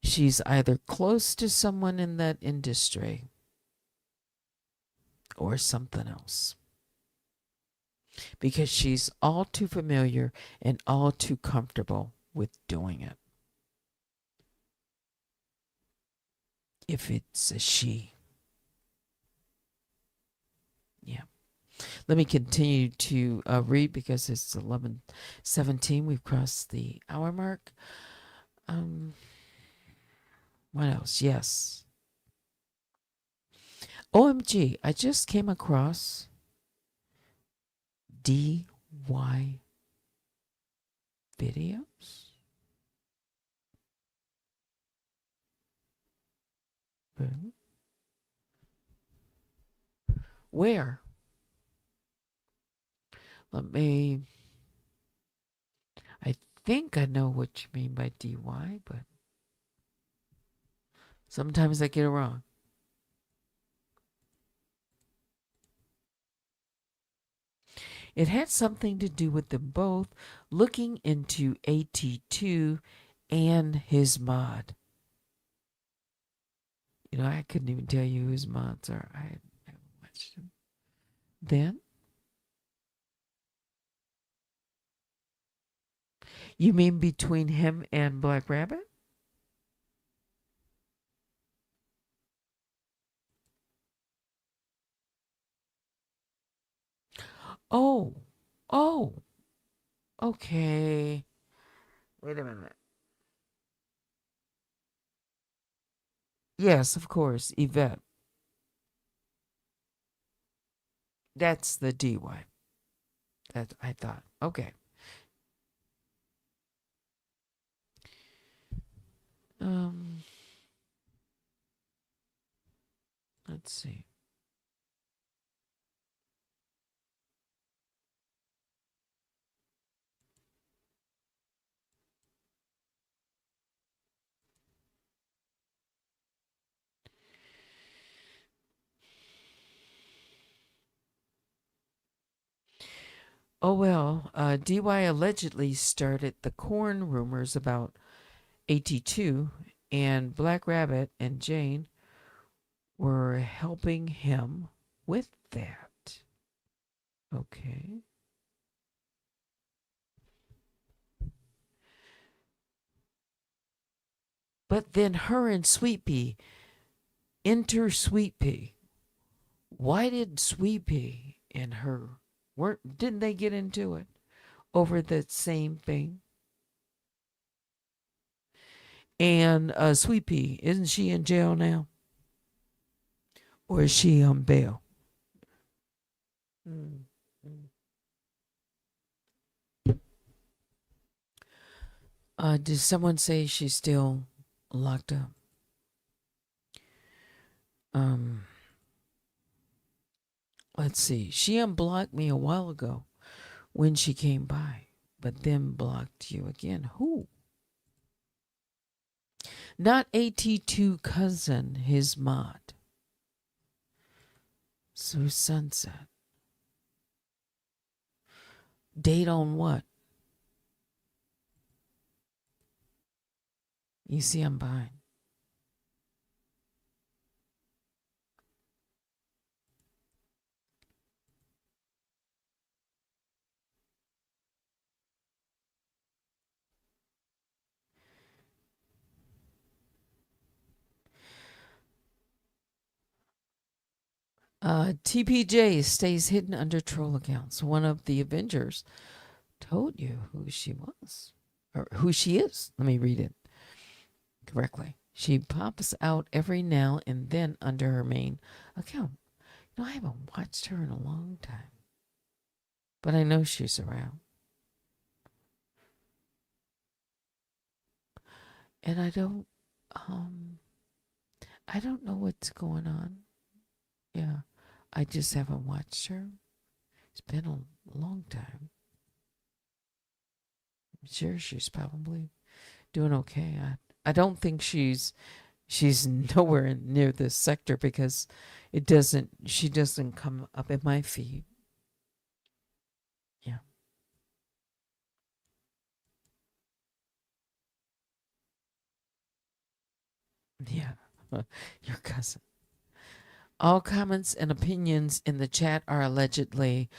she's either close to someone in that industry or something else, because she's all too familiar and all too comfortable with doing it. If it's a she. Yeah. Let me continue to read because it's 11:17. We've crossed the hour mark. What else? Yes. OMG, I just came across DY videos. Where? I think I know what you mean by DY, but sometimes I get it wrong. It had something to do with them both looking into AT2 and his mod. You know, I couldn't even tell you who his mods are. I haven't watched him. Then? You mean between him and Black Rabbit? Oh, oh, okay. Wait a minute. Yes, of course, Yvette. That's the DY. That I thought. Okay. Um, let's see. Oh well, DY allegedly started the corn rumors about AT2, and Black Rabbit and Jane were helping him with that. Okay. But then her and Sweet Pea enter Sweet Pea. Why did Sweet Pea and her didn't they get into it over the same thing? And Sweet Pea, isn't she in jail now? Or is she on bail? Mm. Did someone say she's still locked up? Um, let's see. She unblocked me a while ago when she came by, but then blocked you again. Who? Not AT2 cousin, his mod. So Sunset. Date on what? You see, I'm behind. TPJ stays hidden under troll accounts. One of the Avengers told you who she was, or who she is. Let me read it correctly. She pops out every now and then under her main account. You know, I haven't watched her in a long time, but I know she's around. And I don't know what's going on. Yeah, I just haven't watched her. It's been a long time. I'm sure she's probably doing okay. I don't think she's nowhere near this sector because she doesn't come up in my feed. Yeah. Yeah, your cousin. All comments and opinions in the chat are allegedly.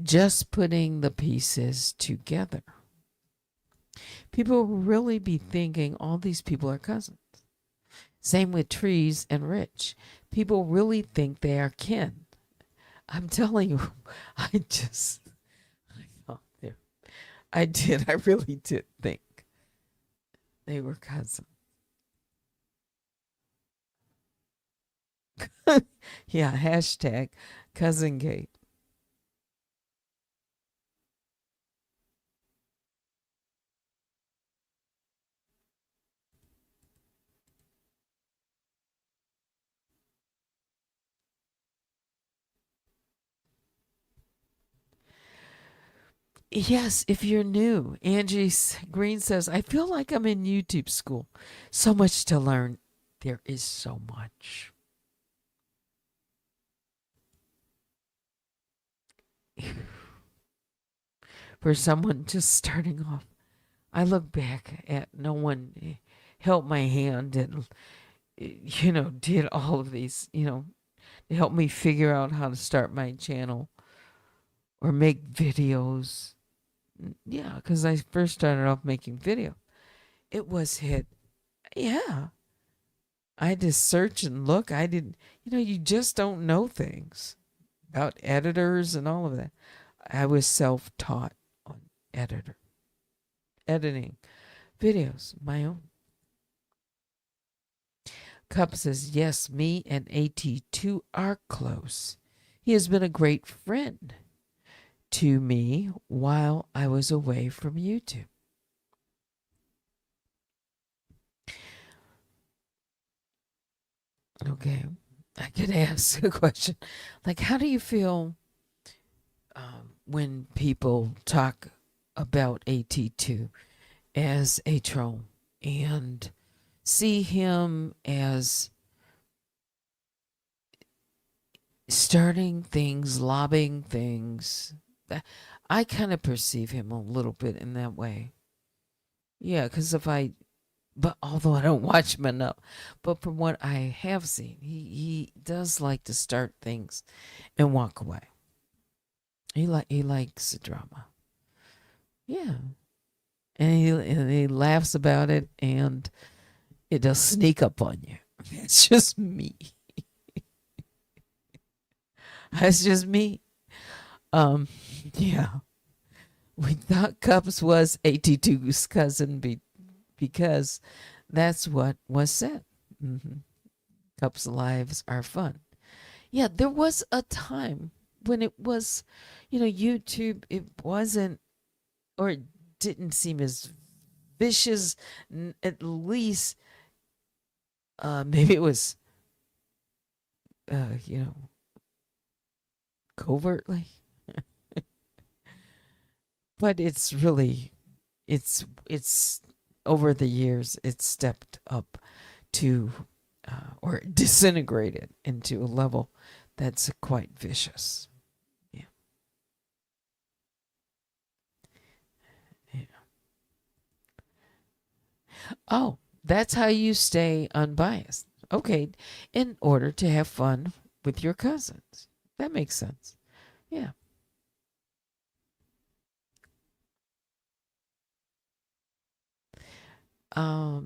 Just putting the pieces together. People will really be thinking all these people are cousins. Same with Trees and Rich. People really think they are kin. I'm telling you, I thought there. I did. I really did think they were cousins. Yeah, hashtag cousin gate. Yes, if you're new, Angie Green says, I feel like I'm in YouTube school. So much to learn. There is so much. For someone just starting off, I look back at no one held my hand and, did all of these, to help me figure out how to start my channel or make videos. Yeah, because I first started off making video. It was hit. Yeah. I had to search and look. I didn't, you just don't know things about editors and all of that. I was self-taught on editing videos, my own. Cup says, yes, me and AT2 are close. He has been a great friend to me while I was away from YouTube. Okay, I could ask a question. Like, how do you feel when people talk about AT2 as a troll and see him as starting things, lobbing things? I kind of perceive him a little bit in that way. Yeah, because but although I don't watch him enough, but from what I have seen, he does like to start things and walk away. He likes the drama. Yeah. And he laughs about it, and it does sneak up on you. It's just me. That's just me. Yeah. We thought Cups was AT2's cousin because that's what was said. Mm-hmm. Cups' lives are fun. Yeah, there was a time when it was, YouTube, it wasn't, or it didn't seem as vicious, at least maybe it was, covertly. But it's really, it's over the years, it's stepped up to, or disintegrated into a level that's quite vicious. Yeah. Yeah. Oh, that's how you stay unbiased. Okay, in order to have fun with your cousins. That makes sense. Yeah.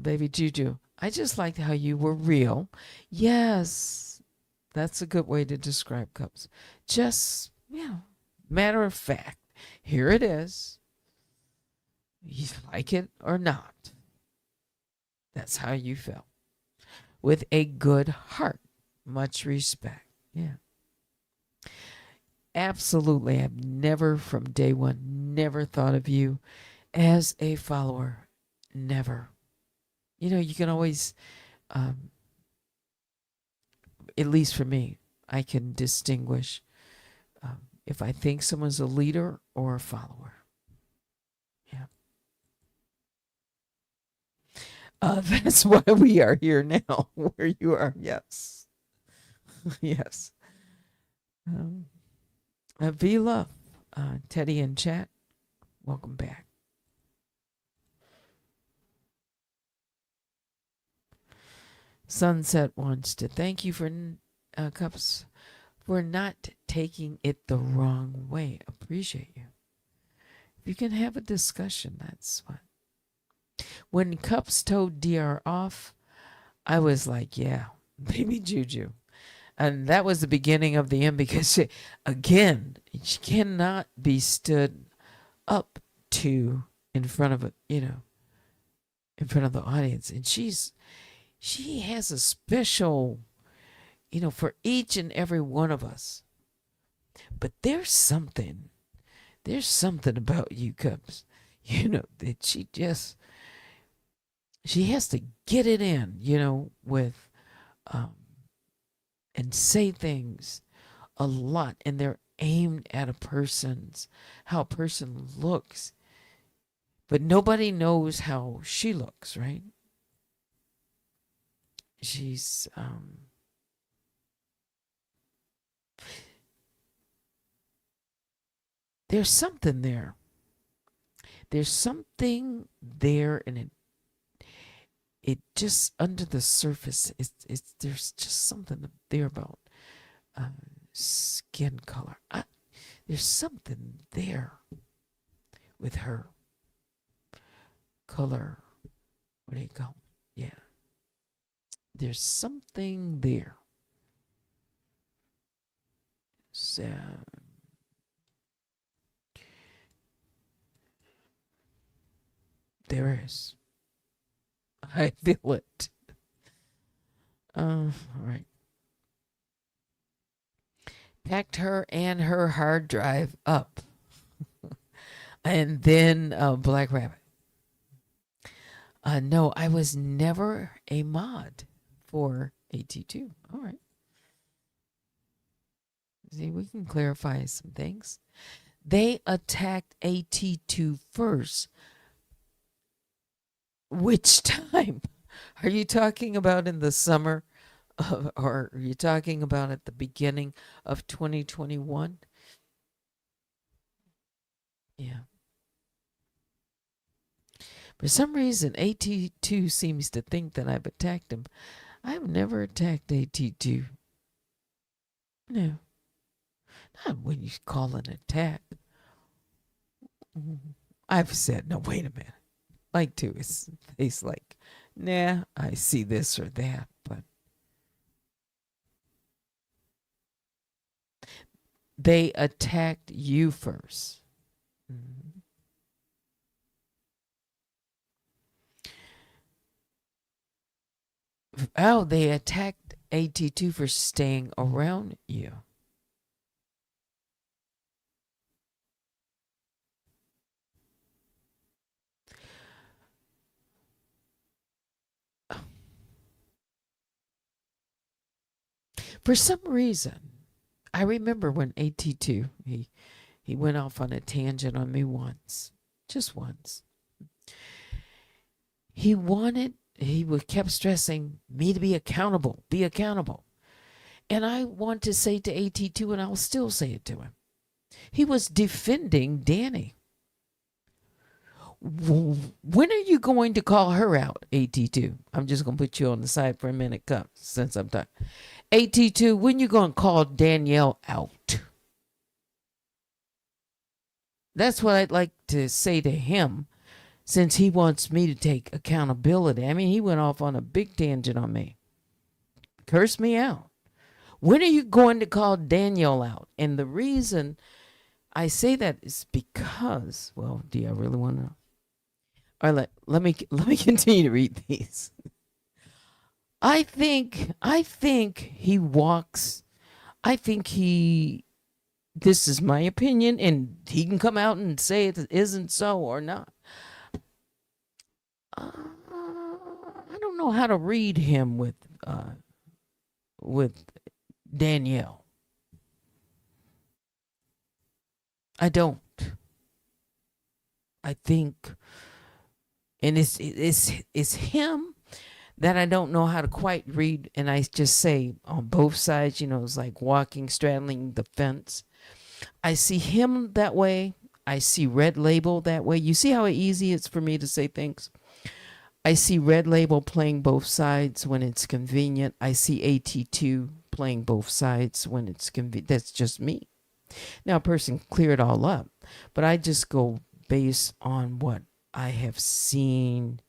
Baby Juju, I just liked how you were real. Yes, that's a good way to describe Cups. Just, matter of fact, here it is. You like it or not. That's how you felt. With a good heart. Much respect. Yeah. Absolutely. I've never, from day one, never thought of you as a follower. Never. You can always, at least for me, I can distinguish if I think someone's a leader or a follower. Yeah. That's why we are here now, where you are. Yes. Yes. Vila, Teddy in chat, welcome back. Sunset wants to thank you for Cups for not taking it the wrong way. Appreciate you. If you can have a discussion, that's what. When Cups told DR off, I was like, yeah, baby Juju. And that was the beginning of the end because, she cannot be stood up to in front of in front of the audience. And she has a special, for each and every one of us. But there's something about you, Cubs, that she has to get it in, with, and say things a lot, and they're aimed at how a person looks. But nobody knows how she looks, right? She's, there's something there. There's something there, and it just under the surface, there's just something there about skin color. There's something there with her color. What do you call it? Yeah. There's something there. So, there is. I feel it. All right. Packed her and her hard drive up. And then Black Rabbit. No, I was never a mod for AT2. All right. See, we can clarify some things. They attacked AT2 first. Which time? Are you talking about in the summer? Or are you talking about at the beginning of 2021? Yeah. For some reason, AT2 seems to think that I've attacked him. I've never attacked AT2. No. Not when you call an attack. I've said, no, wait a minute. Like to his face, like, nah, I see this or that, but they attacked you first. Mm-hmm. Oh, they attacked AT2 for staying around you. For some reason, I remember when AT2, he went off on a tangent on me once, just once. He kept stressing me to be accountable. And I want to say to AT2, and I'll still say it to him, he was defending Danny. When are you going to call her out, AT2? I'm just going to put you on the side for a minute, since I'm talking. AT2, when you going to call Danielle out? That's what I'd like to say to him, since he wants me to take accountability. I mean, he went off on a big tangent on me. Cursed me out. When are you going to call Danielle out? And the reason I say that is because, well, do you really want to know? All right, let me continue to read these. I think he walks. This is my opinion, and he can come out and say it isn't so or not. I don't know how to read him with Danielle. I don't. I think, and it's him that I don't know how to quite read, and I just say on both sides, it's like straddling the fence. I see him that way. I see Red Label that way. You see how easy it's for me to say things? I see Red Label playing both sides when it's convenient. I see AT2 playing both sides when it's convenient. That's just me. Now, a person can clear it all up, but I just go based on what I have seen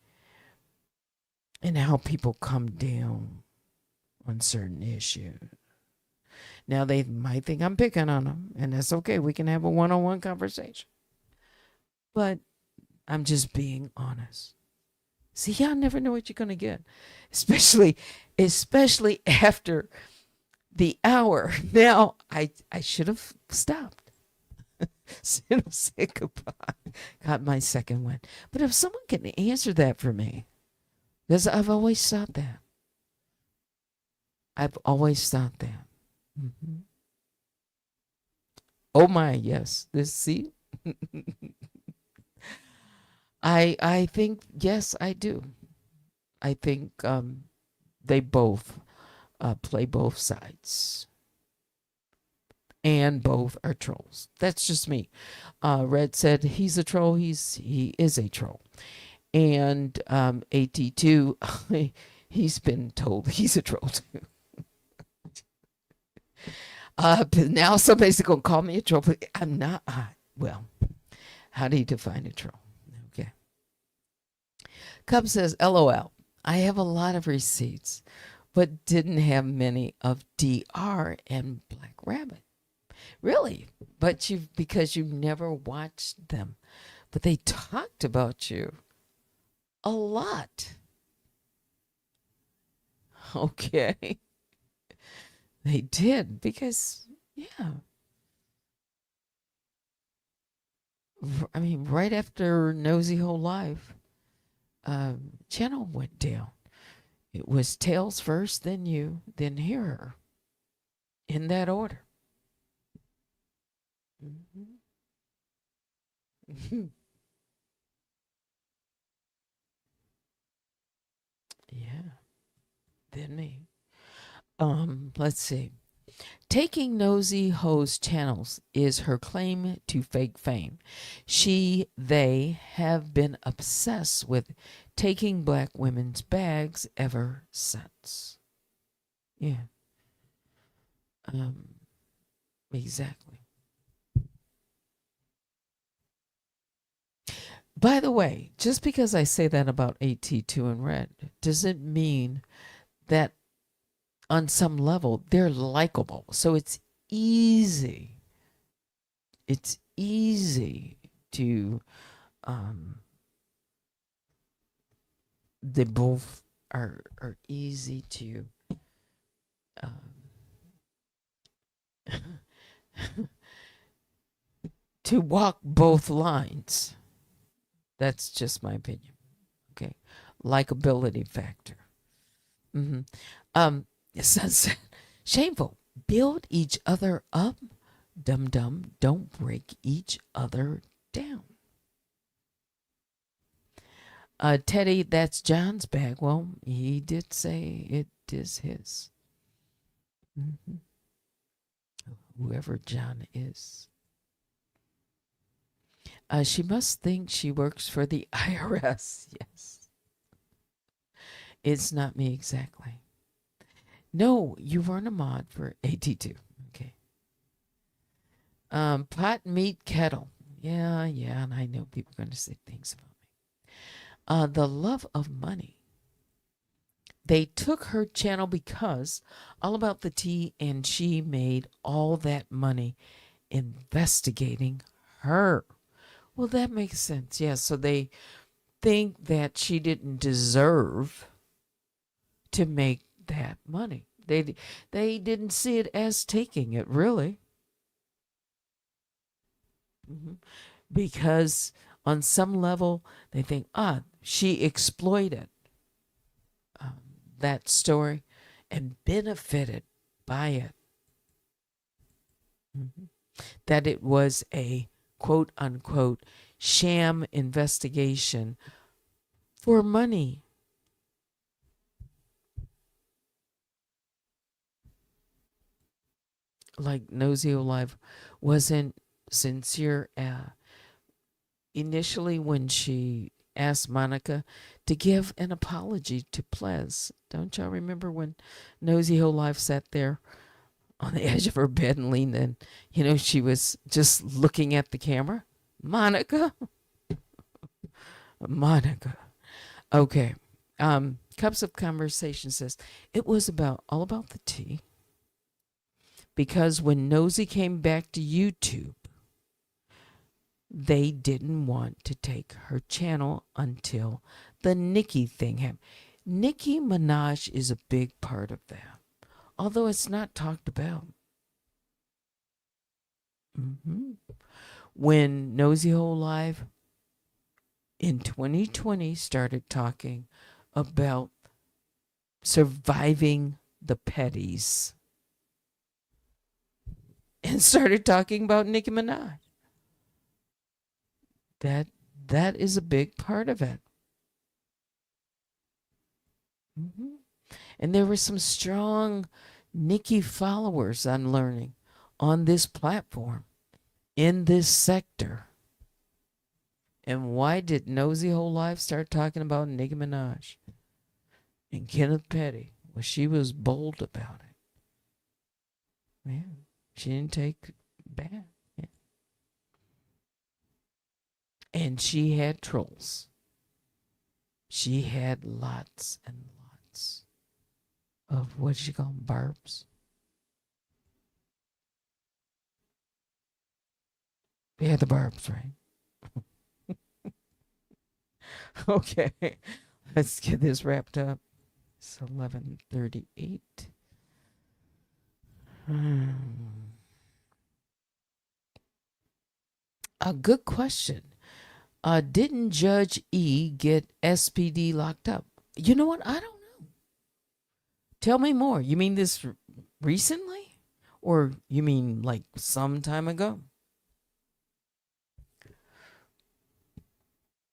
and how people come down on certain issues. Now, they might think I'm picking on them, and that's okay. We can have a one-on-one conversation. But I'm just being honest. See, y'all never know what you're going to get, especially after the hour. Now, I should have stopped. Should have said goodbye. Got my second one. But if someone can answer that for me, because I've always thought that. I've always thought that. Mm-hmm. Oh my, yes. This, see? I think, yes, I do. I think they both play both sides. And both are trolls. That's just me. Red said he's a troll. He is a troll. And AT2, he's been told he's a troll too. But now somebody's going to call me a troll. But I'm not. Well, how do you define a troll? Okay. Cub says, LOL. I have a lot of receipts, but didn't have many of DR and Black Rabbit. Really? But because you never watched them. But they talked about you a lot. Okay. They did because, yeah. I mean, right after Nosy Whole Life, channel went down. It was Tails first, then you, then Hearer. In that order. Mm-hmm. Yeah. Then me. Let's see. Taking Nosy Ho's channels is her claim to fake fame. They have been obsessed with taking black women's bags ever since. Yeah. Exactly. By the way, just because I say that about AT2 and Red doesn't mean that on some level they're likable. So it's easy. It's easy to they both are easy to to walk both lines. That's just my opinion. Okay. Likability factor. Mm-hmm. Sunset. Shameful. Build each other up. Dum-dum. Don't break each other down. Teddy, that's John's bag. Well, he did say it is his. Mm-hmm. Whoever John is. She must think she works for the IRS. Yes. It's not me exactly. No, you weren't a mod for AT2. Okay. Pot, meat, kettle. Yeah, and I know people are going to say things about me. The love of money. They took her channel because all about the tea, and she made all that money investigating her. Well, that makes sense. Yeah, so they think that she didn't deserve to make that money. They didn't see it as taking it, really. Mm-hmm. Because on some level, they think, she exploited that story and benefited by it. Mm-hmm. That it was a quote unquote sham investigation for money. like Nosy Olive wasn't sincere initially when she asked Monica to give an apology to Ples. Don't y'all remember when Nosy Olive sat there on the edge of her bed and leaned in? She was just looking at the camera. Monica? Monica. Okay. Cups of Conversation says it was all about the tea. Because when Nosy came back to YouTube, they didn't want to take her channel until the Nicki thing happened. Nicki Minaj is a big part of that, although it's not talked about. When Nosy Hole Live in 2020 started talking about surviving the petties and started talking about Nicki Minaj. That is a big part of it. And there were some strong Nicki followers, I'm learning, on this platform, in this sector. And why did Nosy Hole Live start talking about Nicki Minaj and Kenneth Petty? Well, she was bold about it. Yeah, she didn't take bad. Yeah. And she had trolls. She had lots and lots of, what did she call them, barbs? Yeah, the barbs, right? Okay, let's get this wrapped up. It's 11:38. A good question. Didn't Judge E get SPD locked up? You know what? I don't know. Tell me more. You mean this recently? Or you mean like some time ago?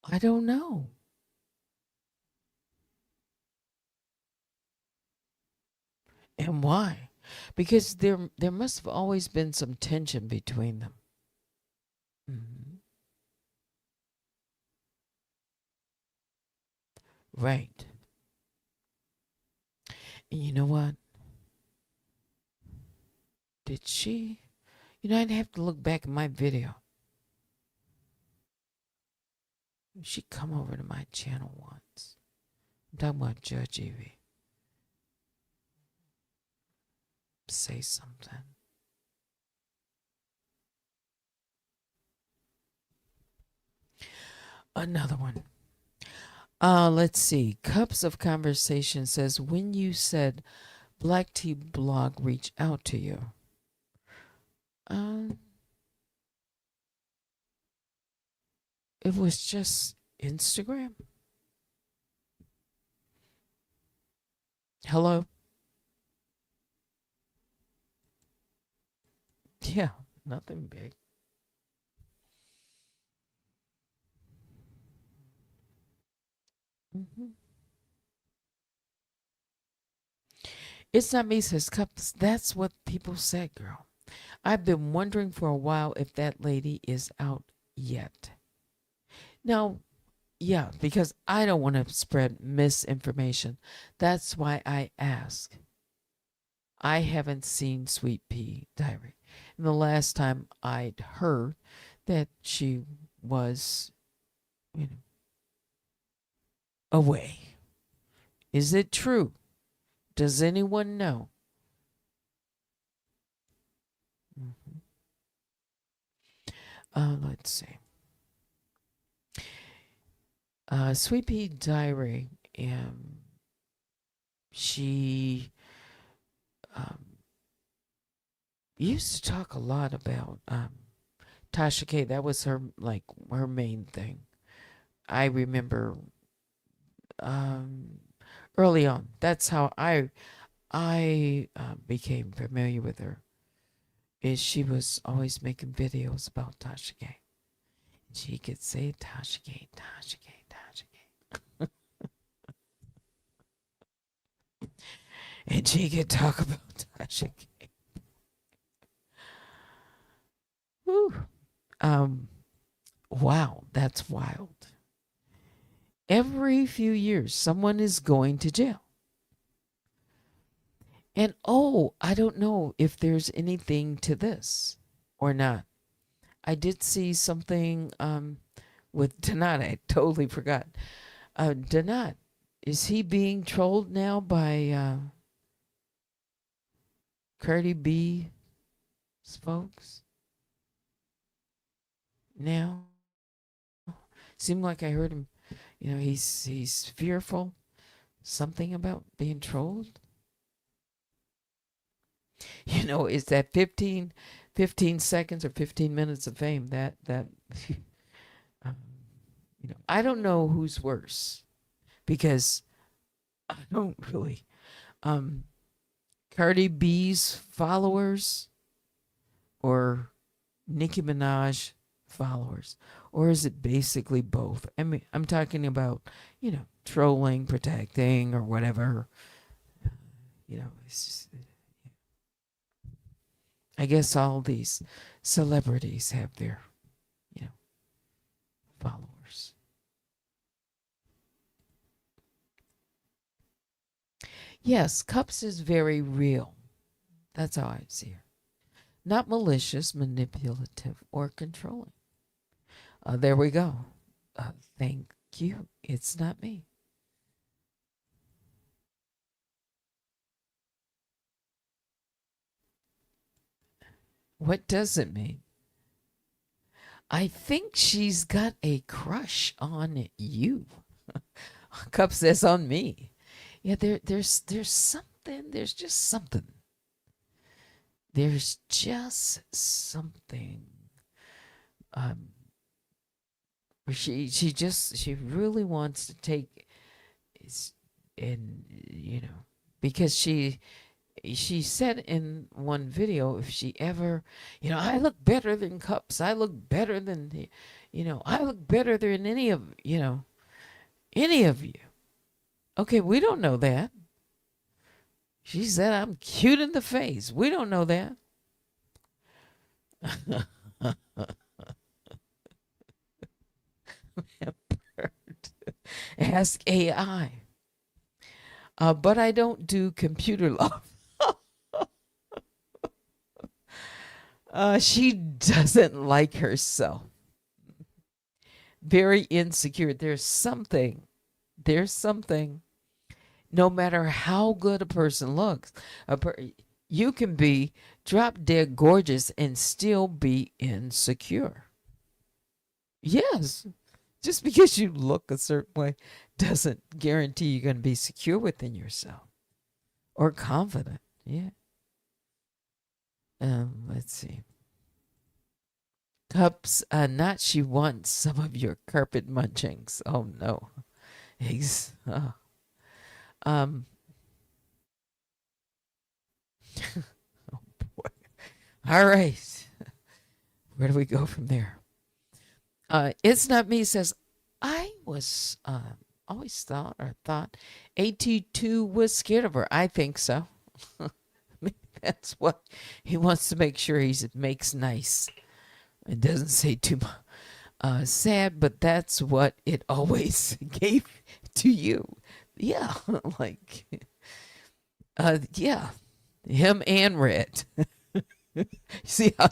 I don't know. And why? Because there must have always been some tension between them. Right. And you know what? Did she? I'd have to look back at my video. She come over to my channel once. I'm talking about Judge Evie. Say something. Another one. Let's see. Cups of Conversation says, when you said Black Tea Blog reach out to you, it was just Instagram. Hello? Yeah, nothing big. It's not me, says Cups. That's what people said, girl. I've been wondering for a while if that lady is out yet. Now, yeah, because I don't want to spread misinformation. That's why I ask. I haven't seen Sweet Pea Diary. And the last time I'd heard that she was, away. Is it true? Does anyone know? Let's see. Sweet Pea Diary, she used to talk a lot about Tasha K. That was her main thing. I remember early on. That's how I became familiar with her. Is she was always making videos about Tasha K. She could say Tasha K, Tasha K, Tasha K. And she could talk about Tasha K. Whew. Um, wow, that's wild. Every few years, someone is going to jail. And oh, I don't know if there's anything to this or not. I did see something with Donat. I totally forgot. Donat, is he being trolled now by Cardi B's folks? Now, seemed like I heard him. He's fearful. Something about being trolled. Is that 15 seconds or 15 minutes of fame that um, I don't know who's worse, because I don't really Cardi B's followers or Nicki Minaj followers, or is it basically both? I mean, I'm talking about trolling, protecting, or whatever. It's just, I guess all these celebrities have their, followers. Yes, Cups is very real. That's how I see her. Not malicious, manipulative, or controlling. There we go. Thank you. It's not me. What does it mean? I think she's got a crush on you. Cup says on me. Yeah, there's something. There's just something. There's just something. She really wants to take, and because she said in one video, if she ever, I look better than Cups. I look better than, I look better than any of you. Okay, we don't know that. She said I'm cute in the face. We don't know that. Ask AI. But I don't do computer love. She doesn't like herself. Very insecure. There's something. No matter how good a person looks, you can be drop dead gorgeous and still be insecure. Yes. Just because you look a certain way doesn't guarantee you're going to be secure within yourself or confident. Yeah. Let's see. Cups, not she wants some of your carpet munchings. Oh no. Oh boy. All right. Where do we go from there? It's not me says, I was always thought AT2 was scared of her. I think so. That's what he wants to make sure he makes nice. It doesn't say too much. Sad, but that's what it always gave to you. Yeah, like, yeah, him and Red. See how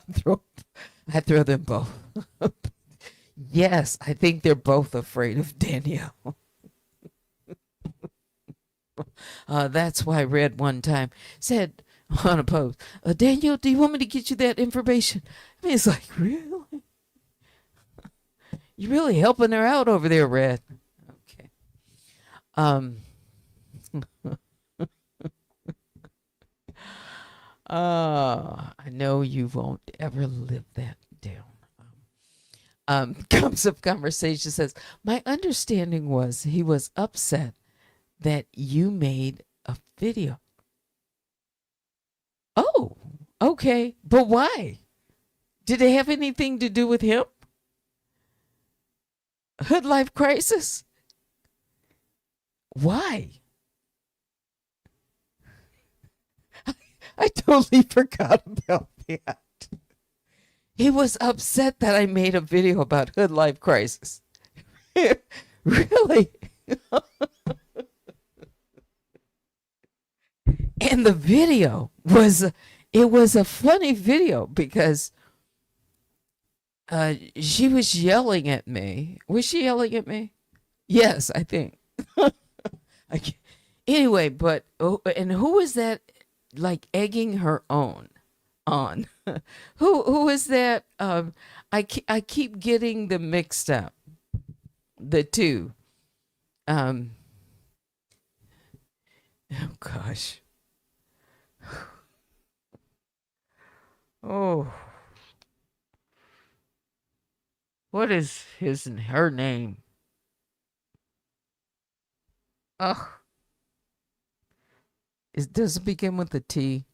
I throw them both. Yes, I think they're both afraid of Danielle. That's why Red one time said on a post, Daniel, do you want me to get you that information? I mean, it's like, really? You're really helping her out over there, Red. Okay. I know you won't ever live that down. Comes up conversation says, my understanding was he was upset that you made a video. Oh, okay. But why? Did it have anything to do with him? Hood life crisis? Why? I totally forgot about that. He was upset that I made a video about hood life crisis. Really? And the video was, it was a funny video because she was yelling at me. Was she yelling at me? Yes, I think. I can't- Anyway, but and who was that like egging her on? Who is that? I keep getting them mixed up. The two. Oh gosh. Oh, what is his and her name? Oh, does it begin with a T?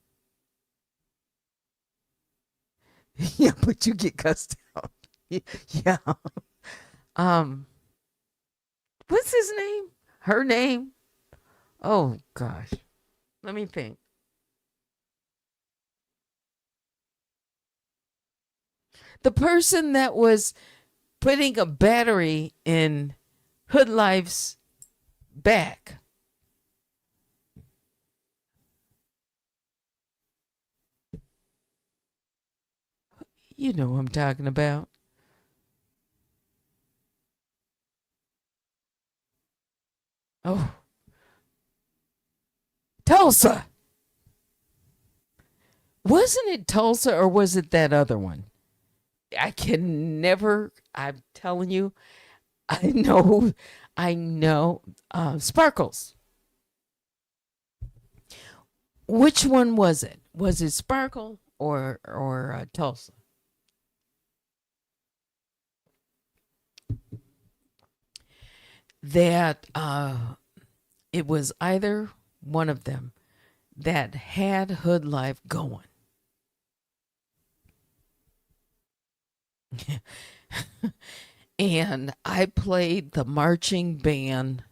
Yeah, but you get cussed out. Yeah. Um, what's his name? Her name? Oh gosh. Let me think. The person that was putting a battery in Hood Life's back. You know what I'm talking about. Oh, Tulsa. Wasn't it Tulsa or was it that other one? I can never, I'm telling you, I know, Sparkles. Which one was it? Was it Sparkle or Tulsa? That it was either one of them that had Hood Life going. And I played the marching band.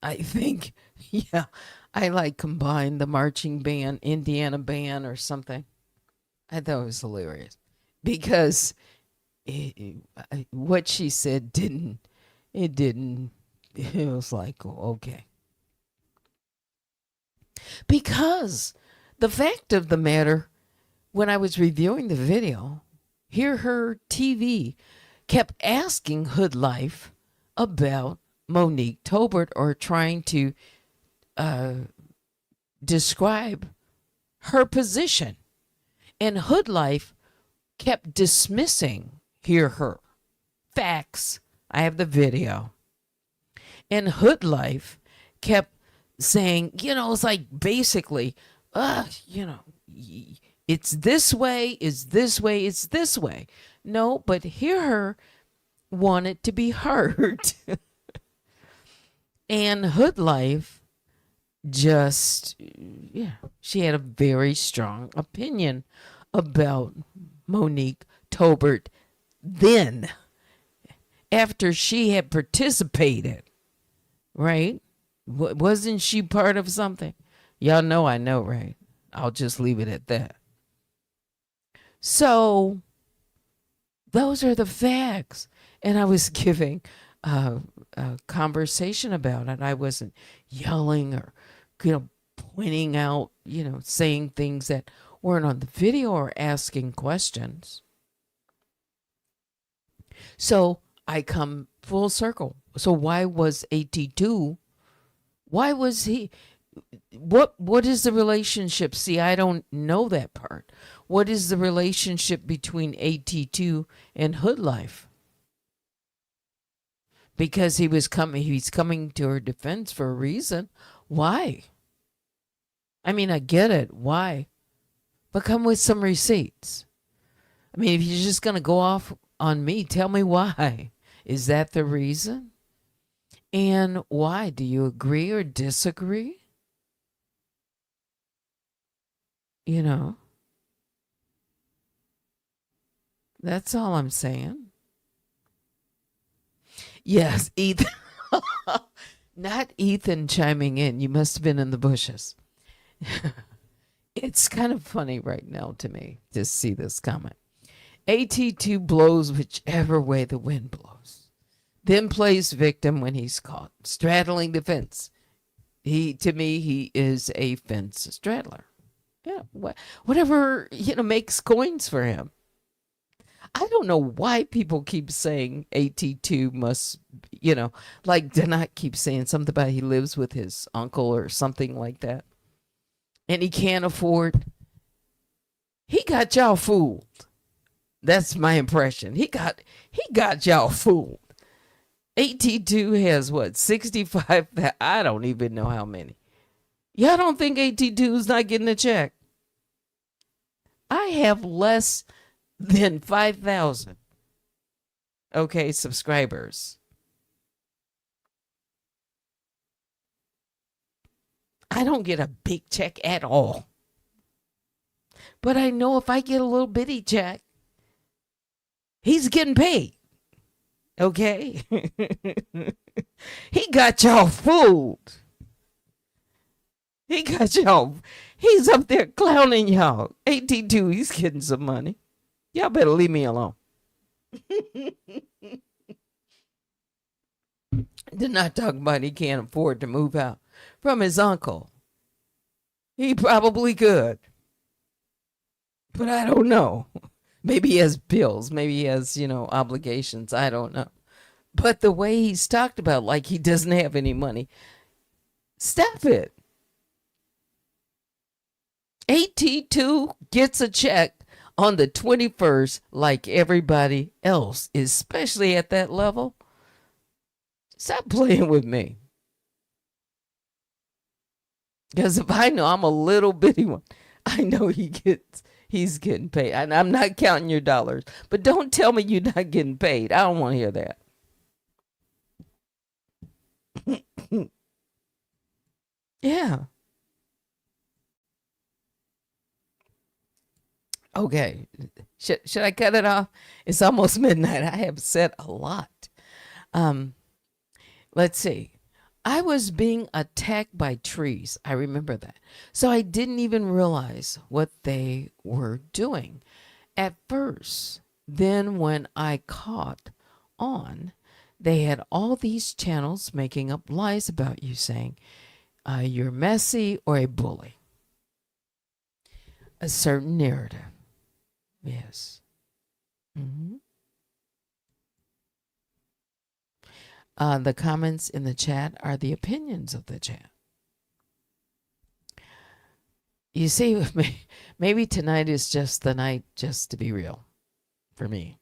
I think, yeah, I like combined the marching band, Indiana band, or something. I thought it was hilarious because what she said didn't, it was like, oh, okay. Because the fact of the matter, when I was reviewing the video, here her TV kept asking Hood Life about Monique Tolbert or trying to describe her position. And Hood Life kept dismissing hear her facts. I have the video. And Hood Life kept saying, it's like basically, it's this way, it's this way, it's this way. No, but hear her want it to be heard. And Hood Life just, she had a very strong opinion about Monique Tolbert then, after she had participated, right? Wasn't she part of something? Y'all know I know, right? I'll just leave it at that. So those are the facts. And I was giving a conversation about it. I wasn't yelling or, pointing out, saying things that weren't on the video or asking questions. So I come full circle. So why was 82? Why was he? What is the relationship? See, I don't know that part. What is the relationship between 82 and Hood Life? Because he's coming to her defense for a reason. Why? I mean, I get it. Why? But come with some receipts. I mean, if you're just going to go off on me, tell me why. Is that the reason? And why? Do you agree or disagree? That's all I'm saying. Yes, Ethan. Not Ethan chiming in. You must have been in the bushes. It's kind of funny right now to me to see this comment. AT2 blows whichever way the wind blows, then plays victim when he's caught, straddling the fence. To me, he is a fence straddler. Yeah, whatever, makes coins for him. I don't know why people keep saying AT2 must, like Denat keeps saying something about he lives with his uncle or something like that. And he can't afford. He got y'all fooled. That's my impression. He got y'all fooled. AT2 has what, 65? I don't even know how many. Y'all don't think AT2 is not getting a check? I have less than 5,000. Okay, subscribers. I don't get a big check at all. But I know if I get a little bitty check, he's getting paid. Okay? He got y'all fooled. He got y'all. He's up there clowning y'all. AT2, he's getting some money. Y'all better leave me alone. Did not talk about he can't afford to move out from his uncle. He probably could. But I don't know. Maybe he has bills. Maybe he has, obligations. I don't know. But the way he's talked about, like he doesn't have any money, stop it. AT2 gets a check on the 21st like everybody else, especially at that level. Stop playing with me. Because if I know I'm a little bitty one, I know he's getting paid. And I'm not counting your dollars. But don't tell me you're not getting paid. I don't want to hear that. Yeah. Okay. Should I cut it off? It's almost midnight. I have said a lot. Let's see. I was being attacked by trees. I remember that. So I didn't even realize what they were doing at first. Then when I caught on, they had all these channels making up lies about you, saying you're messy or a bully. A certain narrative. Yes. Mm-hmm. The comments in the chat are the opinions of the chat. You see, maybe tonight is just the night just to be real for me.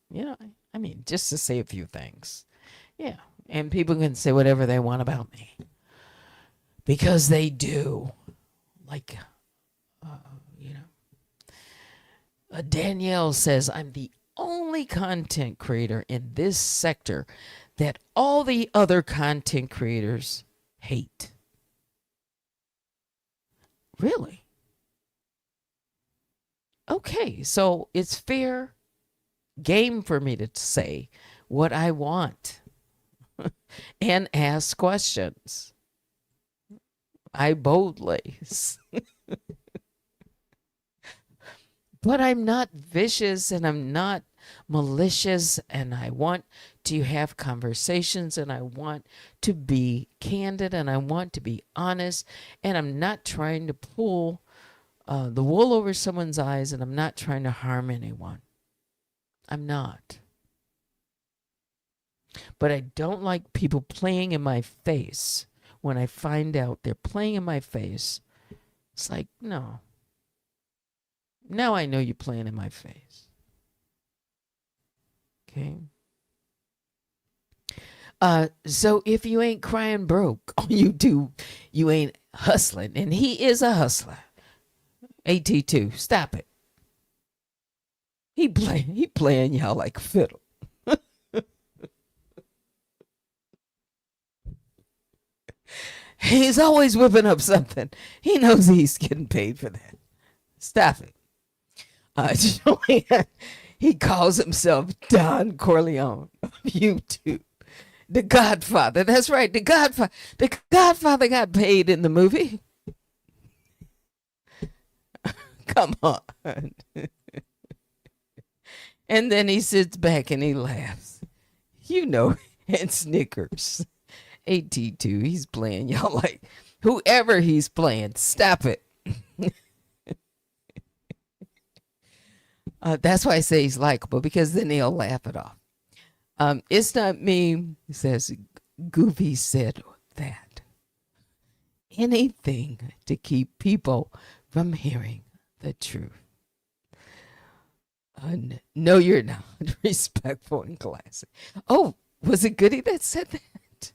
I mean, just to say a few things. Yeah. And people can say whatever they want about me. Because they do. Like, Danielle says, I'm the only content creator in this sector that all the other content creators hate. Really? Okay, so it's fair game for me to say what I want and ask questions. I boldly. But I'm not vicious and I'm not malicious, and I want to have conversations, and I want to be candid, and I want to be honest, and I'm not trying to pull the wool over someone's eyes, and I'm not trying to harm anyone. I'm not. But I don't like people playing in my face. When I find out they're playing in my face, it's like, no. Now I know you're playing in my face. Okay. So if you ain't crying broke on YouTube, you ain't hustling. And he is a hustler. AT2, stop it. He playing y'all like a fiddle. He's always whipping up something. He knows he's getting paid for that. Stop it. He calls himself Don Corleone of YouTube. The Godfather. That's right. The Godfather. The Godfather got paid in the movie. Come on. And then he sits back and he laughs. You know, and snickers. AT2, he's playing. Y'all like, whoever he's playing, stop it. That's why I say he's likable, because then he'll laugh it off. It's not me, says Goofy said that. Anything to keep people from hearing the truth. No, you're not. Respectful and classy. Oh, was it Goody that said that?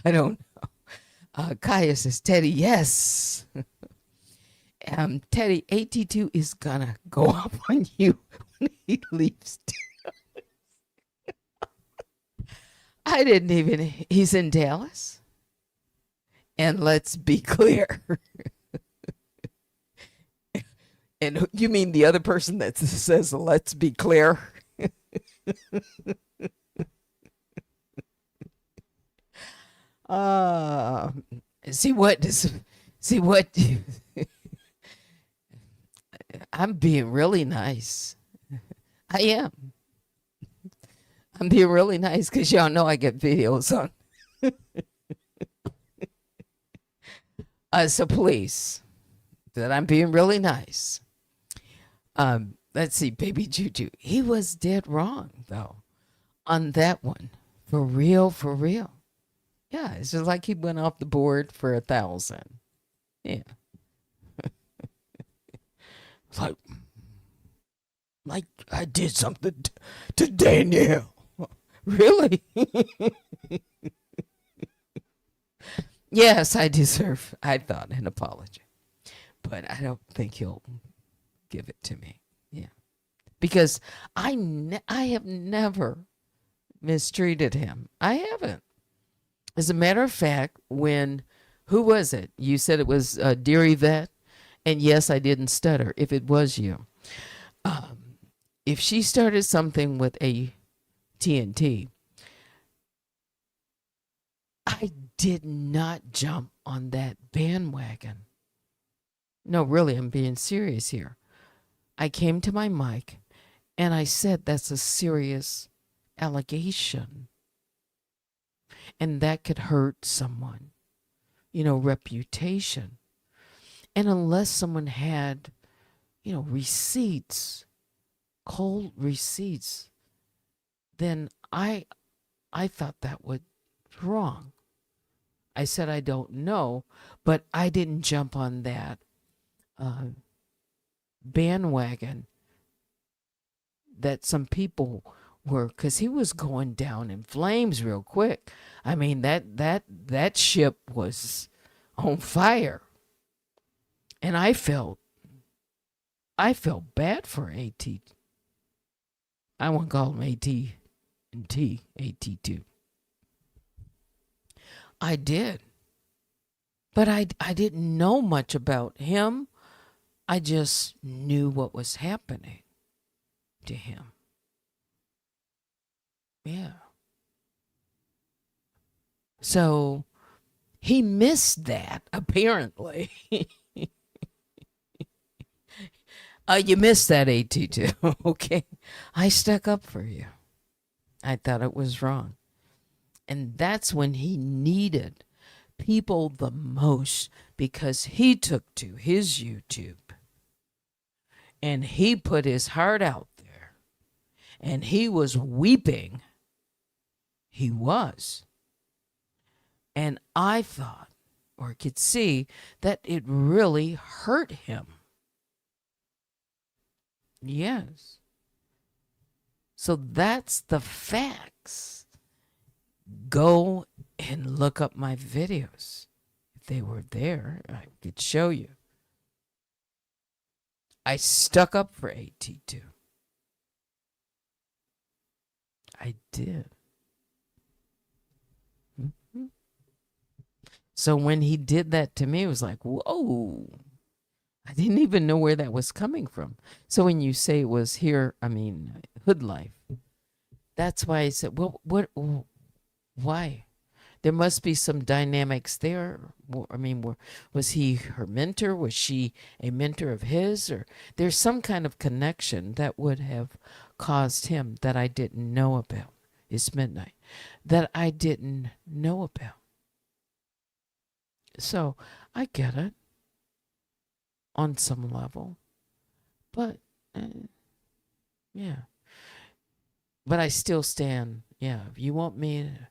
I don't know. Kaya says, Teddy, yes. Teddy, AT2 is gonna go up on you when he leaves. I didn't even, he's in Dallas. And let's be clear. And you mean the other person that says, let's be clear? See what I'm being really nice. I am. I'm being really nice because y'all know I get videos on. So please, that I'm being really nice. Let's see, Baby Juju. He was dead wrong, though, on that one. For real, for real. Yeah, it's just like he went off the board for 1,000. Yeah. like I did something to Danielle. Really? Yes, I thought, an apology. But I don't think he'll give it to me. Yeah. Because I have never mistreated him. I haven't. As a matter of fact, who was it? You said it was Dear Yvette. And yes, I didn't stutter if it was you. If she started something with a TNT, I did not jump on that bandwagon. No, really, I'm being serious here. I came to my mic and I said that's a serious allegation. And that could hurt someone, reputation. And unless someone had, receipts, cold receipts, then I thought that was wrong. I said I don't know, but I didn't jump on that bandwagon that some people were, because he was going down in flames real quick. I mean, that ship was on fire. And I felt bad for AT. I won't call him AT and T, AT2. I did. But I didn't know much about him. I just knew what was happening to him. Yeah. So he missed that, apparently. You missed that, AT2. Okay. I stuck up for you. I thought it was wrong. And that's when he needed people the most, because he took to his YouTube and he put his heart out there and he was weeping. He was. And I thought, or could see, that it really hurt him. Yes. So that's the facts. Go and look up my videos. If they were there, I could show you. I stuck up for AT2. I did. Mm-hmm. So when he did that to me, it was like, whoa. I didn't even know where that was coming from. So when you say it was here, Hood Life, that's why I said, well, why? There must be some dynamics there. I mean, was he her mentor? Was she a mentor of his? Or there's some kind of connection that would have caused him that I didn't know about. It's midnight. That I didn't know about. So I get it on some level. But, yeah. But I still stand, yeah, if you want me to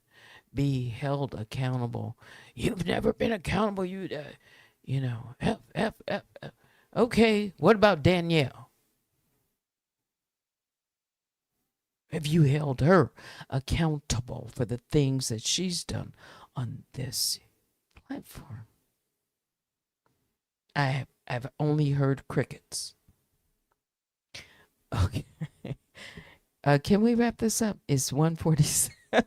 be held accountable, you've never been accountable, F. Okay, what about Danielle? Have you held her accountable for the things that she's done on this platform? I've only heard crickets. Okay. Can we wrap this up? It's 1:47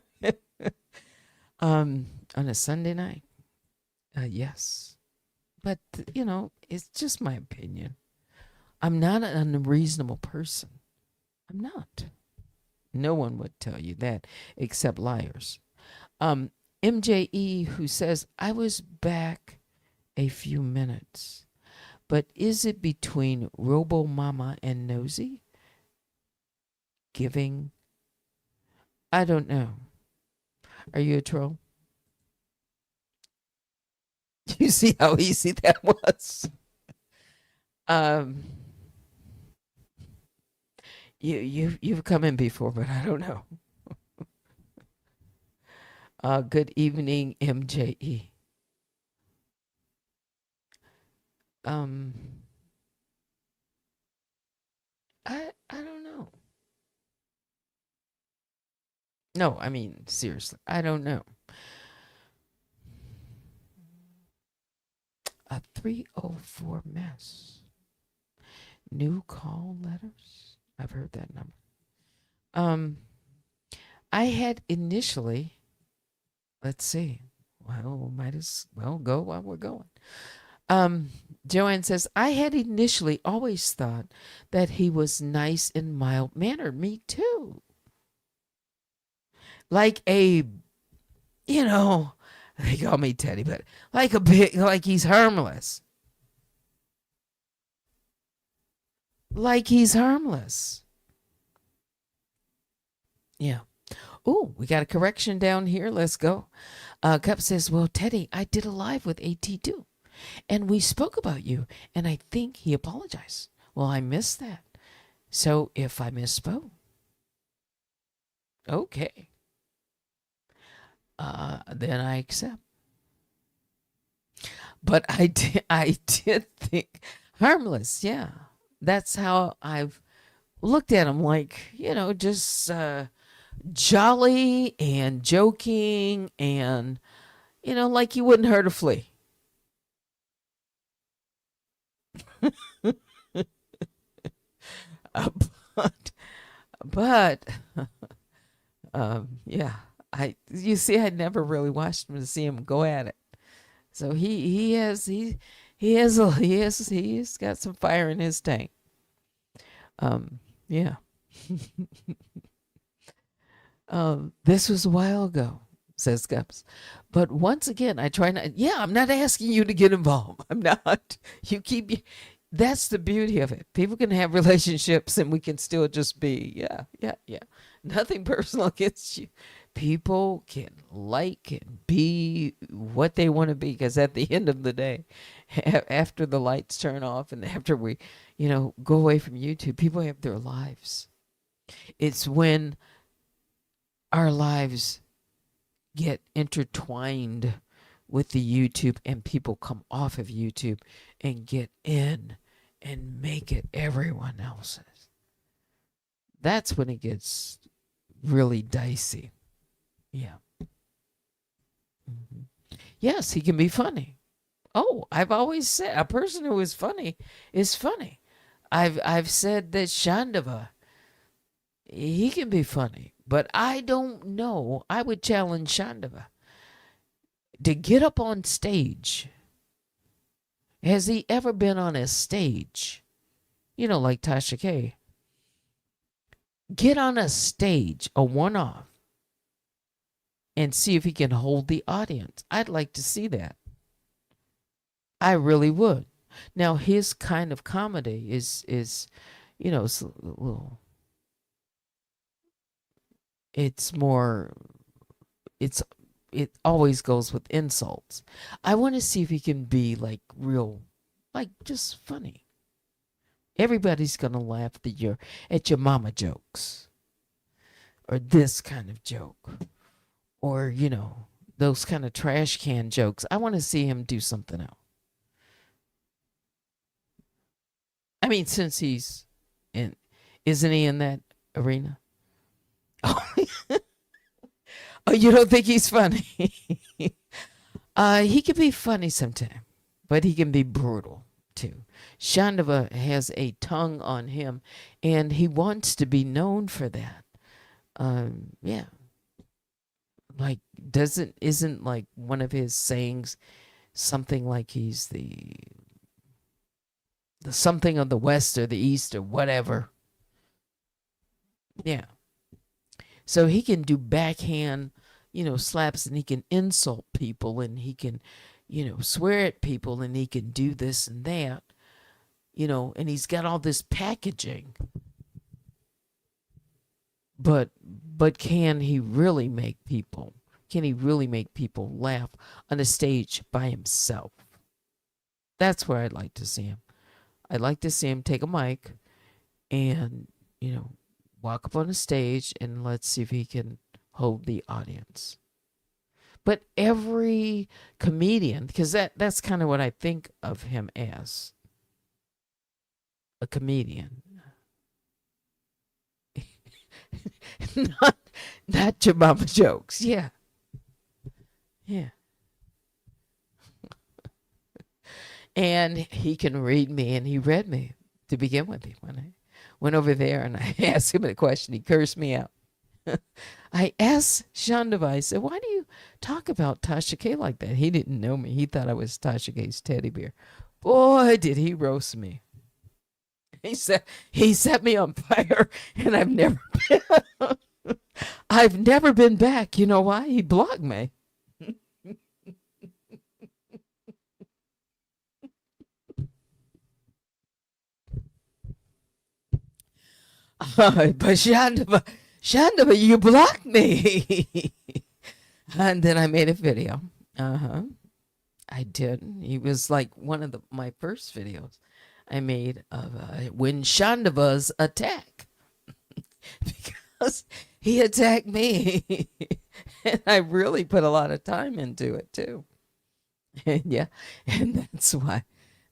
on a Sunday night. Yes. But, it's just my opinion. I'm not an unreasonable person. I'm not. No one would tell you that except liars. MJE, who says, I was back a few minutes, but is it between Robo Mama and Nosy? Giving? I don't know. Are you a troll? You see how easy that was? You've come in before, but I don't know. Good evening, MJE. I don't know. No, I mean seriously, I don't know. A 304 mess. New call letters. I've heard that number. I had initially, let's see. Well, might as well go while we're going. Joanne says, I had initially always thought that he was nice and mild-mannered. Me too. Like a, they call me Teddy, but like he's harmless. Like he's harmless. Yeah. Oh, we got a correction down here. Let's go. Cup says, well, Teddy, I did a live with AT2 and we spoke about you and I think he apologized. Well, I missed that. So if I misspoke, okay. Then I accept. But I did think harmless. Yeah. That's how I've looked at him, like, just jolly and joking and, like you wouldn't hurt a flea. But yeah, you see, I never really watched him to see him go at it. So he has got some fire in his tank. Yeah. This was a while ago, says Gups. But once again, I try not. Yeah, I'm not asking you to get involved. I'm not. That's the beauty of it. People can have relationships and we can still just be. Yeah. Nothing personal against you. People can like and be what they want to be, because at the end of the day, after the lights turn off and after we, go away from YouTube, people have their lives. It's when our lives get intertwined with the YouTube and people come off of YouTube and get in and make it everyone else's. That's when it gets really dicey. Yeah. Mm-hmm. Yes, he can be funny. Oh, I've always said a person who is funny is funny. I've said that Shandava, he can be funny, but I don't know. I would challenge Shandava to get up on stage. Has he ever been on a stage? Like Tasha K. Get on a stage, a one-off, and see if he can hold the audience. I'd like to see that. I really would. Now his kind of comedy is it's a little, it's more, it always goes with insults. I want to see if he can be like real, like just funny. Everybody's gonna laugh at your mama jokes, or this kind of joke, or those kind of trash can jokes. I want to see him do something else. I mean, since he's in, isn't he in that arena? Oh, oh, you don't think he's funny? He can be funny sometimes, but he can be brutal too. Shandava has a tongue on him, and he wants to be known for that. Yeah. Like, isn't like one of his sayings something like he's the something of the West or the East or whatever? Yeah. So he can do backhand, slaps, and he can insult people, and he can, swear at people, and he can do this and that, and he's got all this packaging. But can he really make people laugh on a stage by himself? That's where I'd like to see him. I'd like to see him take a mic and, walk up on a stage, and let's see if he can hold the audience. But every comedian, because that's kind of what I think of him as, a comedian. not your mama jokes. Yeah. And he can read me, and he read me to begin with. When I went over there and I asked him a question, he cursed me out. I asked Shandava, I said, why do you talk about Tasha K like that? He didn't know me. He thought I was Tasha K's teddy bear. Boy, did he roast me. He set me on fire, and I've never been back. You know why? He blocked me. But Shandava, you blocked me. And then I made a video. I did. He was like one of my first videos I made of when Shandava's attack. Because he attacked me. And I really put a lot of time into it too. And yeah, and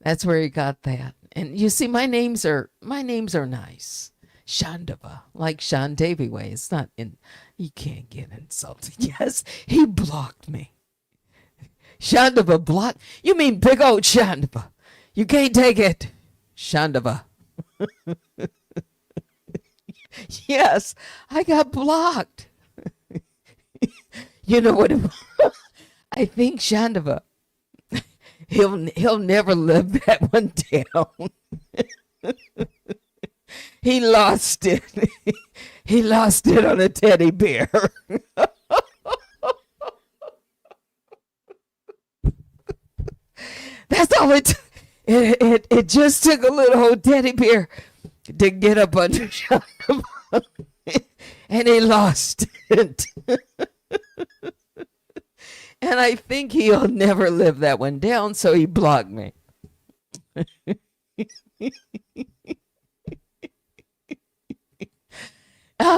that's where he got that. And you see, my names are nice. Shandava, like Sean Davy way. It's not in, you can't get insulted. Yes, he blocked me. Shandava blocked. You mean big old Shandava? You can't take it, Shandava. Yes, I got blocked. You know what? I think Shandava, he'll never live that one down. He lost it. He lost it on a teddy bear. That's all it just took a little old teddy bear to get up under Shandava. And he lost it. And I think he'll never live that one down, so he blocked me.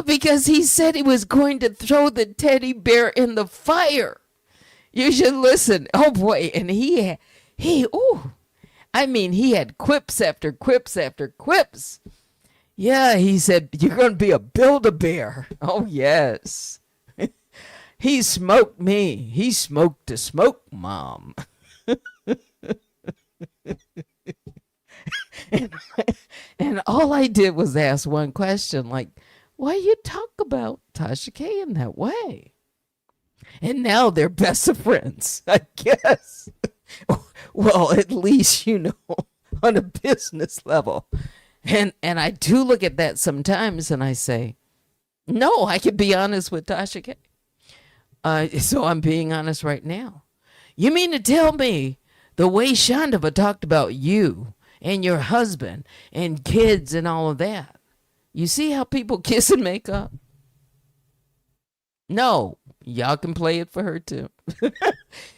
Because he said he was going to throw the teddy bear in the fire. You should listen. Oh boy, and he had quips after quips after quips. Yeah, he said, you're going to be a Build-A-Bear. Oh, yes. He smoked me. He smoked a smoke mom. and all I did was ask one question, like, why you talk about Tasha K in that way? And now they're best of friends, I guess. Well, at least, on a business level. And I do look at that sometimes and I say, no, I can be honest with Tasha K. So I'm being honest right now. You mean to tell me the way Shandava talked about you and your husband and kids and all of that? You see how people kiss and make up? No, y'all can play it for her too.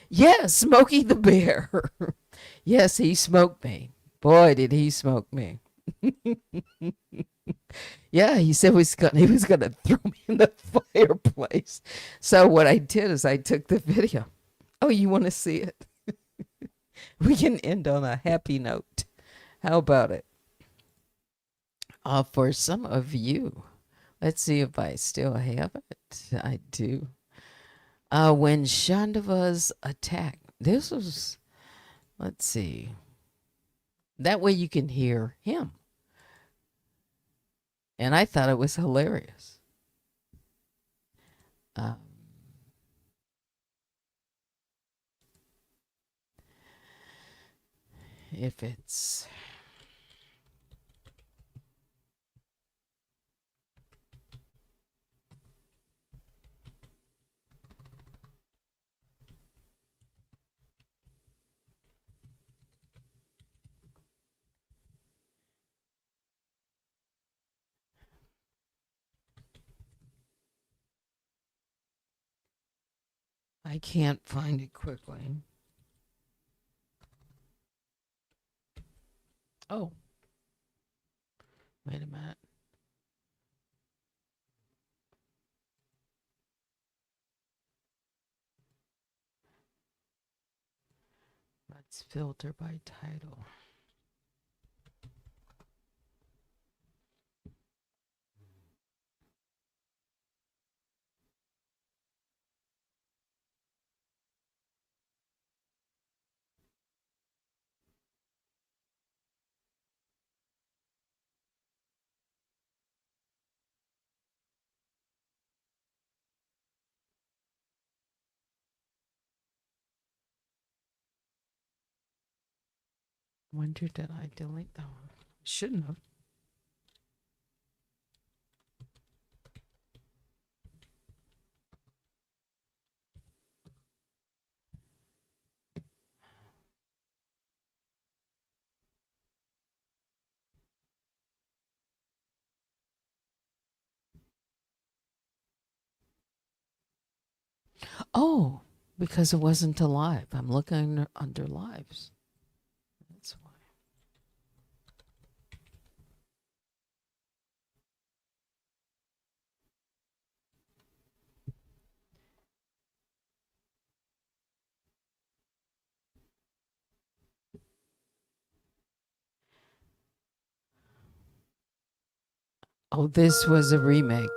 Yes, Smokey the Bear. Yes, he smoked me. Boy, did he smoke me. Yeah, he said he was gonna throw me in the fireplace. So what I did is I took the video. Oh, you want to see it? We can end on a happy note. How about it? For some of you, let's see if I still have it. I do. When Shandava's attack, this was, let's see. That way you can hear him. And I thought it was hilarious. If it's... I can't find it quickly. Oh. Wait a minute. Let's filter by title. Wonder did I delete that one? Shouldn't have. Oh, because it wasn't a live. I'm looking under lives. That's why. Oh, this was a remake.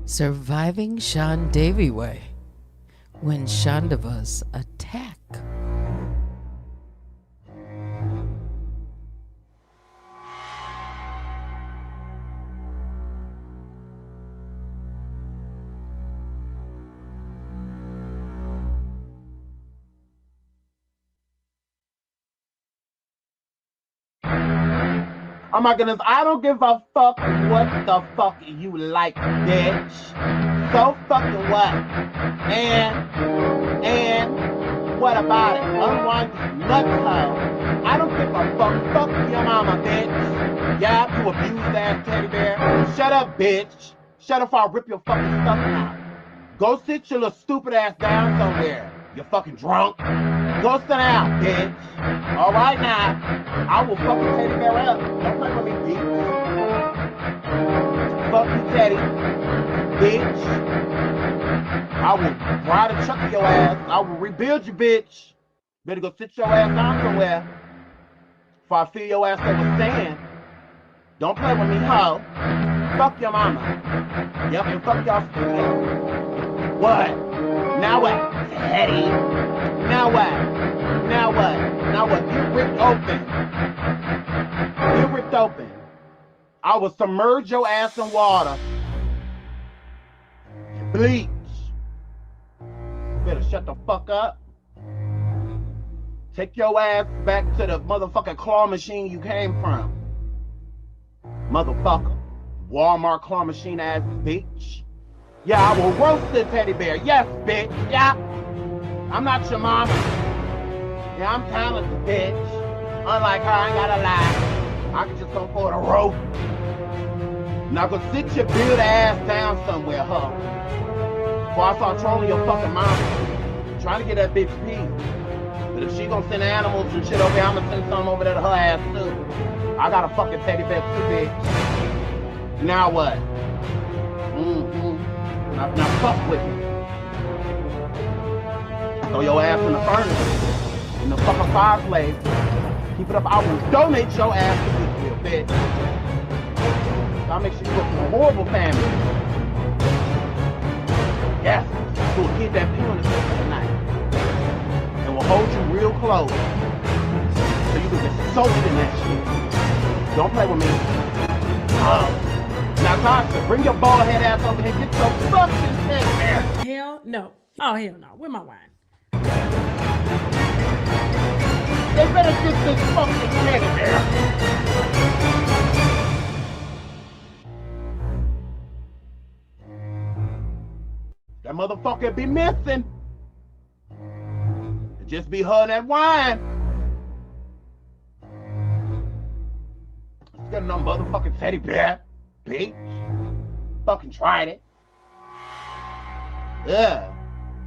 Surviving Sean Davy Way when Shandava's attack. Oh my goodness, I don't give a fuck what the fuck you like, bitch. So fucking what? And what about it? Unwind these nuts, hoe. I don't give a fuck. Fuck your mama, bitch. Yeah, you abused ass teddy bear. Shut up, bitch. Shut up or I'll rip your fucking stuff out. Go sit your little stupid ass down somewhere. You fucking drunk. Go sit down, bitch. All right now. I will fucking teddy bear up. Don't play with me, bitch. Fuck you, Teddy. Bitch. I will ride a chuck of your ass. I will rebuild you, bitch. Better go sit your ass down somewhere. Before I feel your ass over sand. Don't play with me, hoe. Fuck your mama. Yep, and fuck y'all studio. What? Now what? Teddy. Now what? Now what? Now what? Get ripped open. Get ripped open. I will submerge your ass in water. Bleach. Better shut the fuck up. Take your ass back to the motherfucking claw machine you came from. Motherfucker. Walmart claw machine ass bitch. Yeah, I will roast this teddy bear. Yes, bitch. Yeah. I'm not your mama. Yeah, I'm talented, bitch. Unlike her, I ain't gotta lie. I can just come forward and roast. Now go sit your build ass down somewhere, huh? Before I start trolling your fucking mama. Trying to get that bitch peace. But if she gonna send animals and shit over here, I'm gonna send something over there to her ass too. I got a fucking teddy bear too, bitch. Now what? Now fuck with me. Throw your ass in the furnace. In the fucking fireplace. Keep it up. I will donate your ass to Goodwill, bitch. I'll make sure you go through a horrible family. Yes. We'll get that pee on the face tonight. And we'll hold you real close. So you can get soaked in that shit. Don't play with me. Now, Tasha, bring your bald head ass over here. Get your fucking head there. Hell no. Oh, hell no. Where my wine? They better get this fucking teddy bear. That motherfucker be missing. It just be her and that wine. Let's get another motherfucking teddy bear. Bitch. Fucking tried it. Yeah.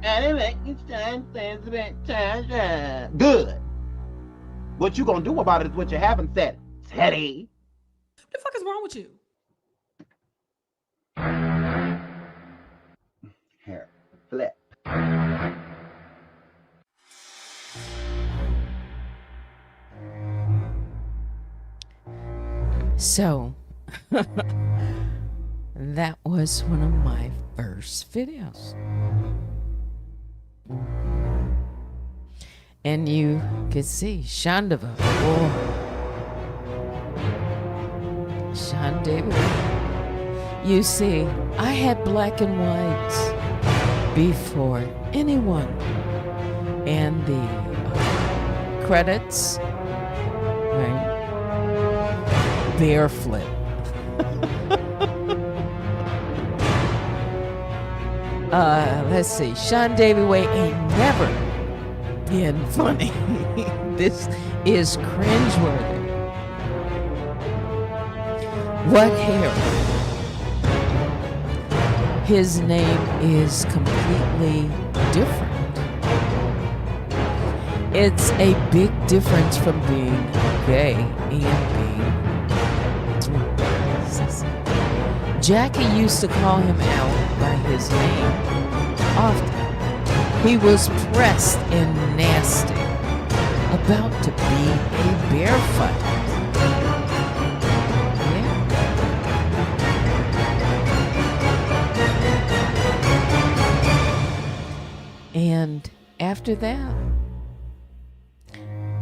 And it make you shine things about time. Good. What you gonna do about it is what you haven't said, Teddy. What the fuck is wrong with you? Here, flip. So, that was one of my first videos. And you could see Shandava. Oh. Sean David. You see, I had black and whites before anyone. And the credits, right? Bear flip. Let's see. Sean Davy Way ain't never been funny. This is cringeworthy. What hair? His name is completely different. It's a big difference from being gay and being. Jackie used to call him out by his name often. He was pressed and nasty, about to be a bear fight. Yeah. And after that,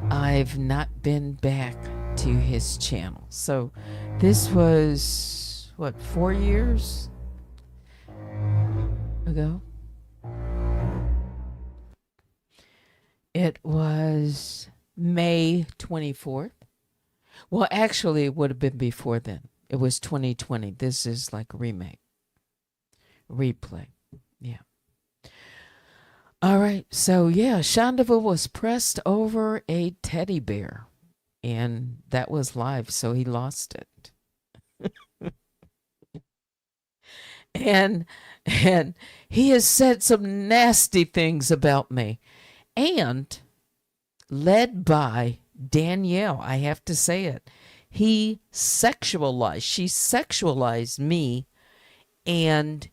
I've not been back to his channel. So this was, what, 4 years ago? It was May 24th. Well, actually, it would have been before then. It was 2020. This is like a remake, replay. Yeah. All right. So, yeah, Shondavel was pressed over a teddy bear, and that was live, so he lost it. and he has said some nasty things about me. And led by Danielle, I have to say it. She sexualized me, and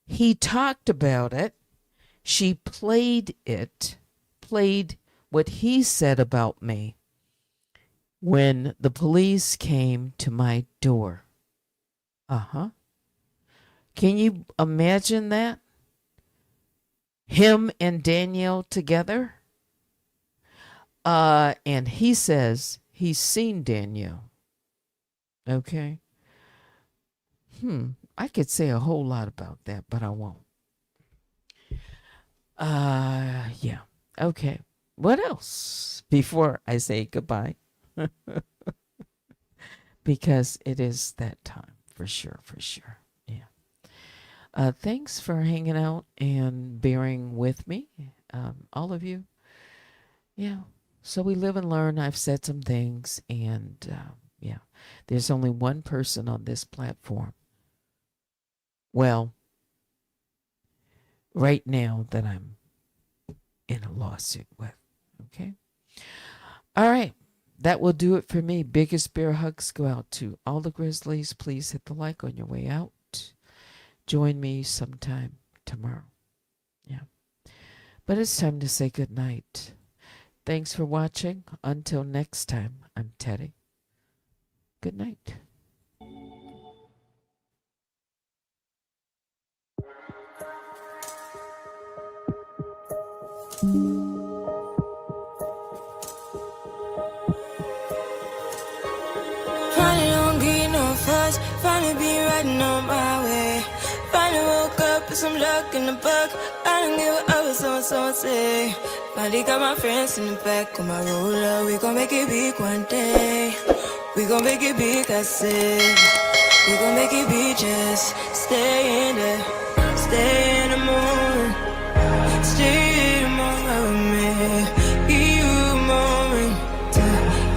he talked about it. She played what he said about me when the police came to my door. Can you imagine that? Him and Danielle together? And he says he's seen Danielle. Okay. I could say a whole lot about that, but I won't. Yeah. Okay. What else before I say goodbye? Because it is that time for sure. Yeah. Thanks for hanging out and bearing with me, all of you. Yeah. So we live and learn. I've said some things, and yeah, there's only one person on this platform. Well, right now that I'm in a lawsuit with. Okay. All right. That will do it for me. Biggest bear hugs go out to all the Grizzlies. Please hit the like on your way out. Join me sometime tomorrow. Yeah. But it's time to say good night. Thanks for watching. Until next time, I'm Teddy. Good night. Finally don't get no fuss. Finally be riding on my way. Finally woke up with some luck in the book. I don't give a what someone say. Finally got my friends in the back of my roller. We gon' make it big one day. We gon' make it big, I said. We gon' make it big, just stay in there. Stay in the moment. Stay in the moment with me. Give you a moment.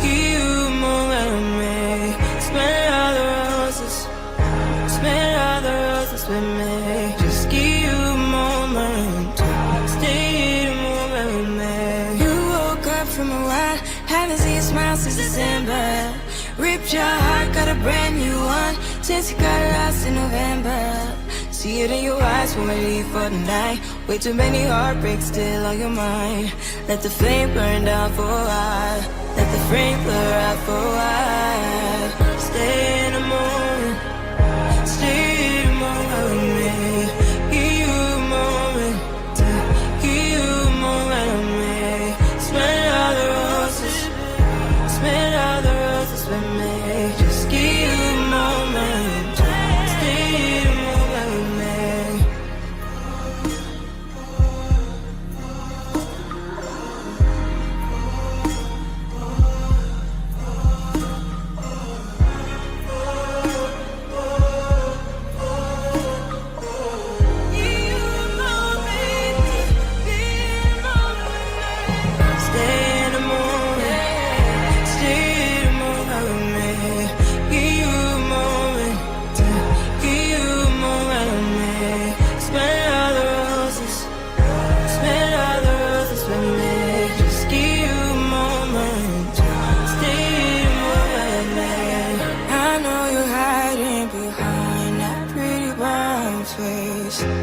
Give you a moment with me. Smell all the roses. Smell all the roses with me. Just give you a moment. Stay in the moment with me. You woke up from a while. Haven't seen you smile since December. Ripped your heart, got a brand new one since you got lost in November. See it in your eyes when we leave for the night. Way too many heartbreaks still on your mind. Let the flame burn down for a while. Let the flame blur out for a while. Stay in the moment. Stay in the moment with me. Give you a moment. Give you a moment with me. Smell all the roses. Smell all the roses with me. Just give you a moment. Stay in the moment with me.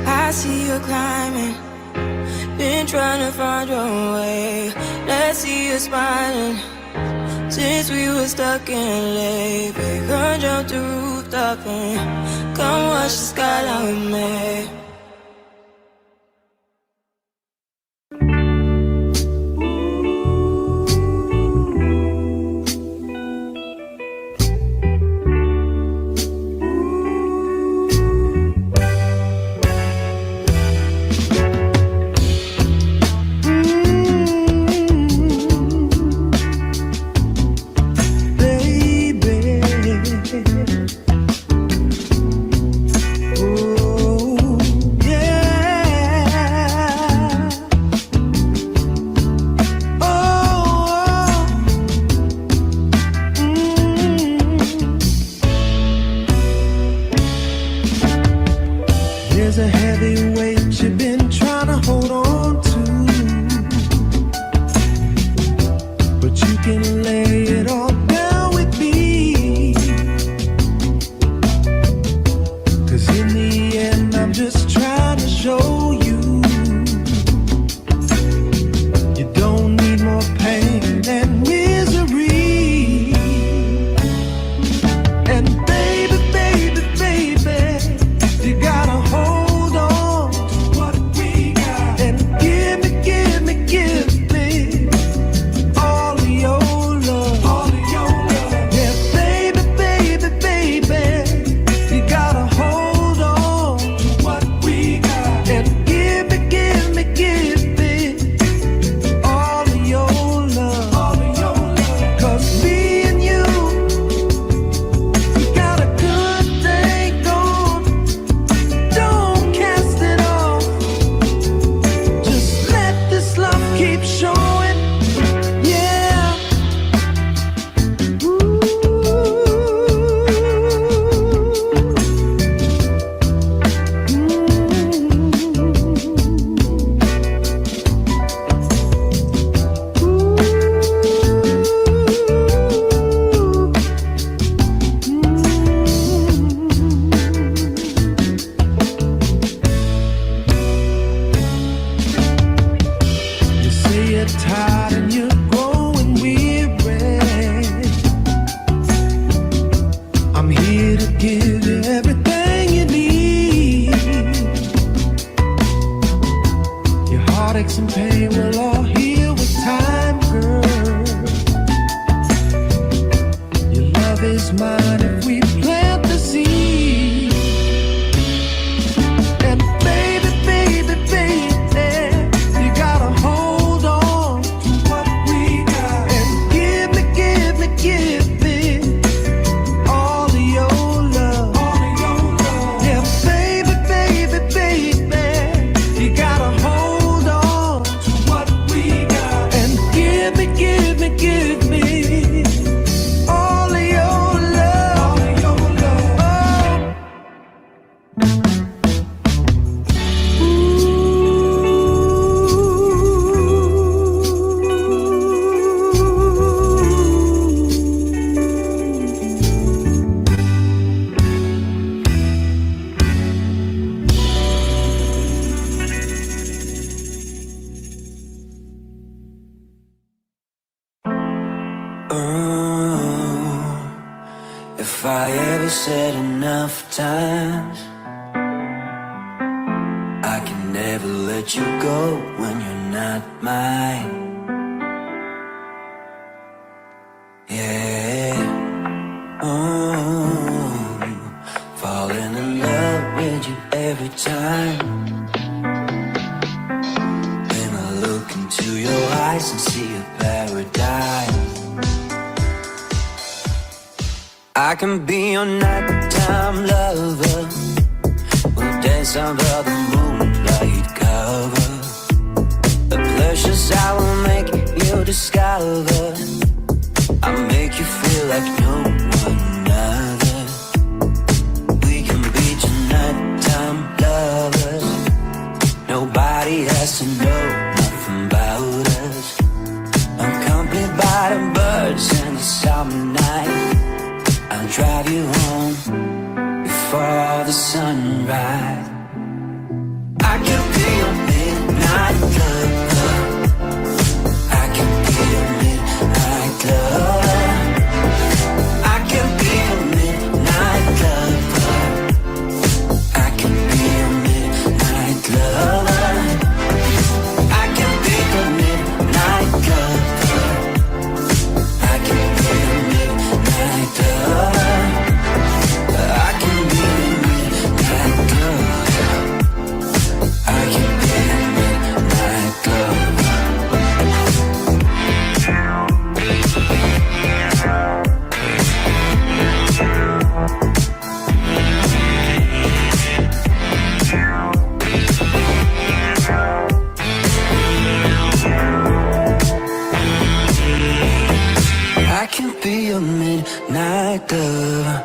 I see you climbing, been trying to find your way. Let's see you smiling. Since we were stuck in late, we gon' jump the rooftop and come watch the skyline with me. Baby, keep showing. Yeah. You say you're tired and you're growing weary. I'm here to give you everything you need. Your heartaches and pain will all heal with time, girl. Your love is mine if we plant the seed. And baby, baby, baby, you gotta hold on to what we got. And give me, give me, give me all of your love. All of your love. Yeah, baby, baby, baby, you gotta hold on to what we got. And give me, give me, give me all of your love. All of your love. If I ever said enough times, I can never let you go when you're not mine. Yeah. Falling in love with you every time. When I look into your eyes and see a paradise. I can be your nighttime lover. We'll dance under the moonlight cover. The pleasures I will make you discover. I'll make you feel like no one other. We can be your nighttime lovers. Nobody has to know nothing about us. Accompanied by the birds in the summer night. I'll drive you home before the sunrise. I can be your midnight lover. I can be your midnight lover. I can be your midnight lover. I can be your midnight lover. I can be your midnight lover. I can be your midnight lover. I can be your midnight lover.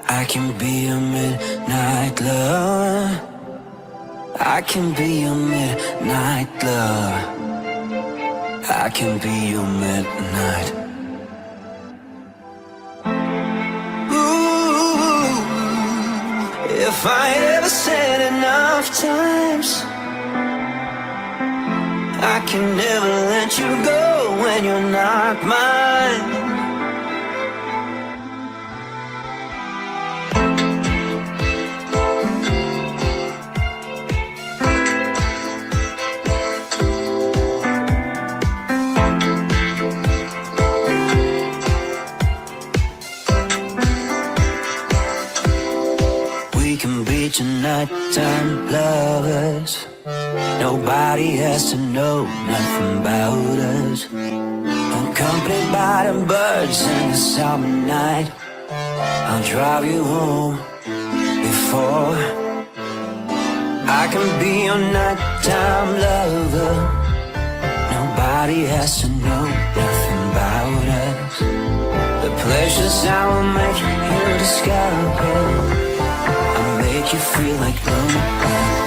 I can be your midnight lover. I can be your midnight lover. I can be your midnight. Ooh, if I ever said enough times, I can never let you go when you're not mine. We can be your nighttime lovers. Nobody has to know nothing about us. Accompanied by the birds in the summer night. I'll drive you home before. I can be your nighttime lover. Nobody has to know nothing about us. The pleasures I will make you discover. I'll make you feel like no one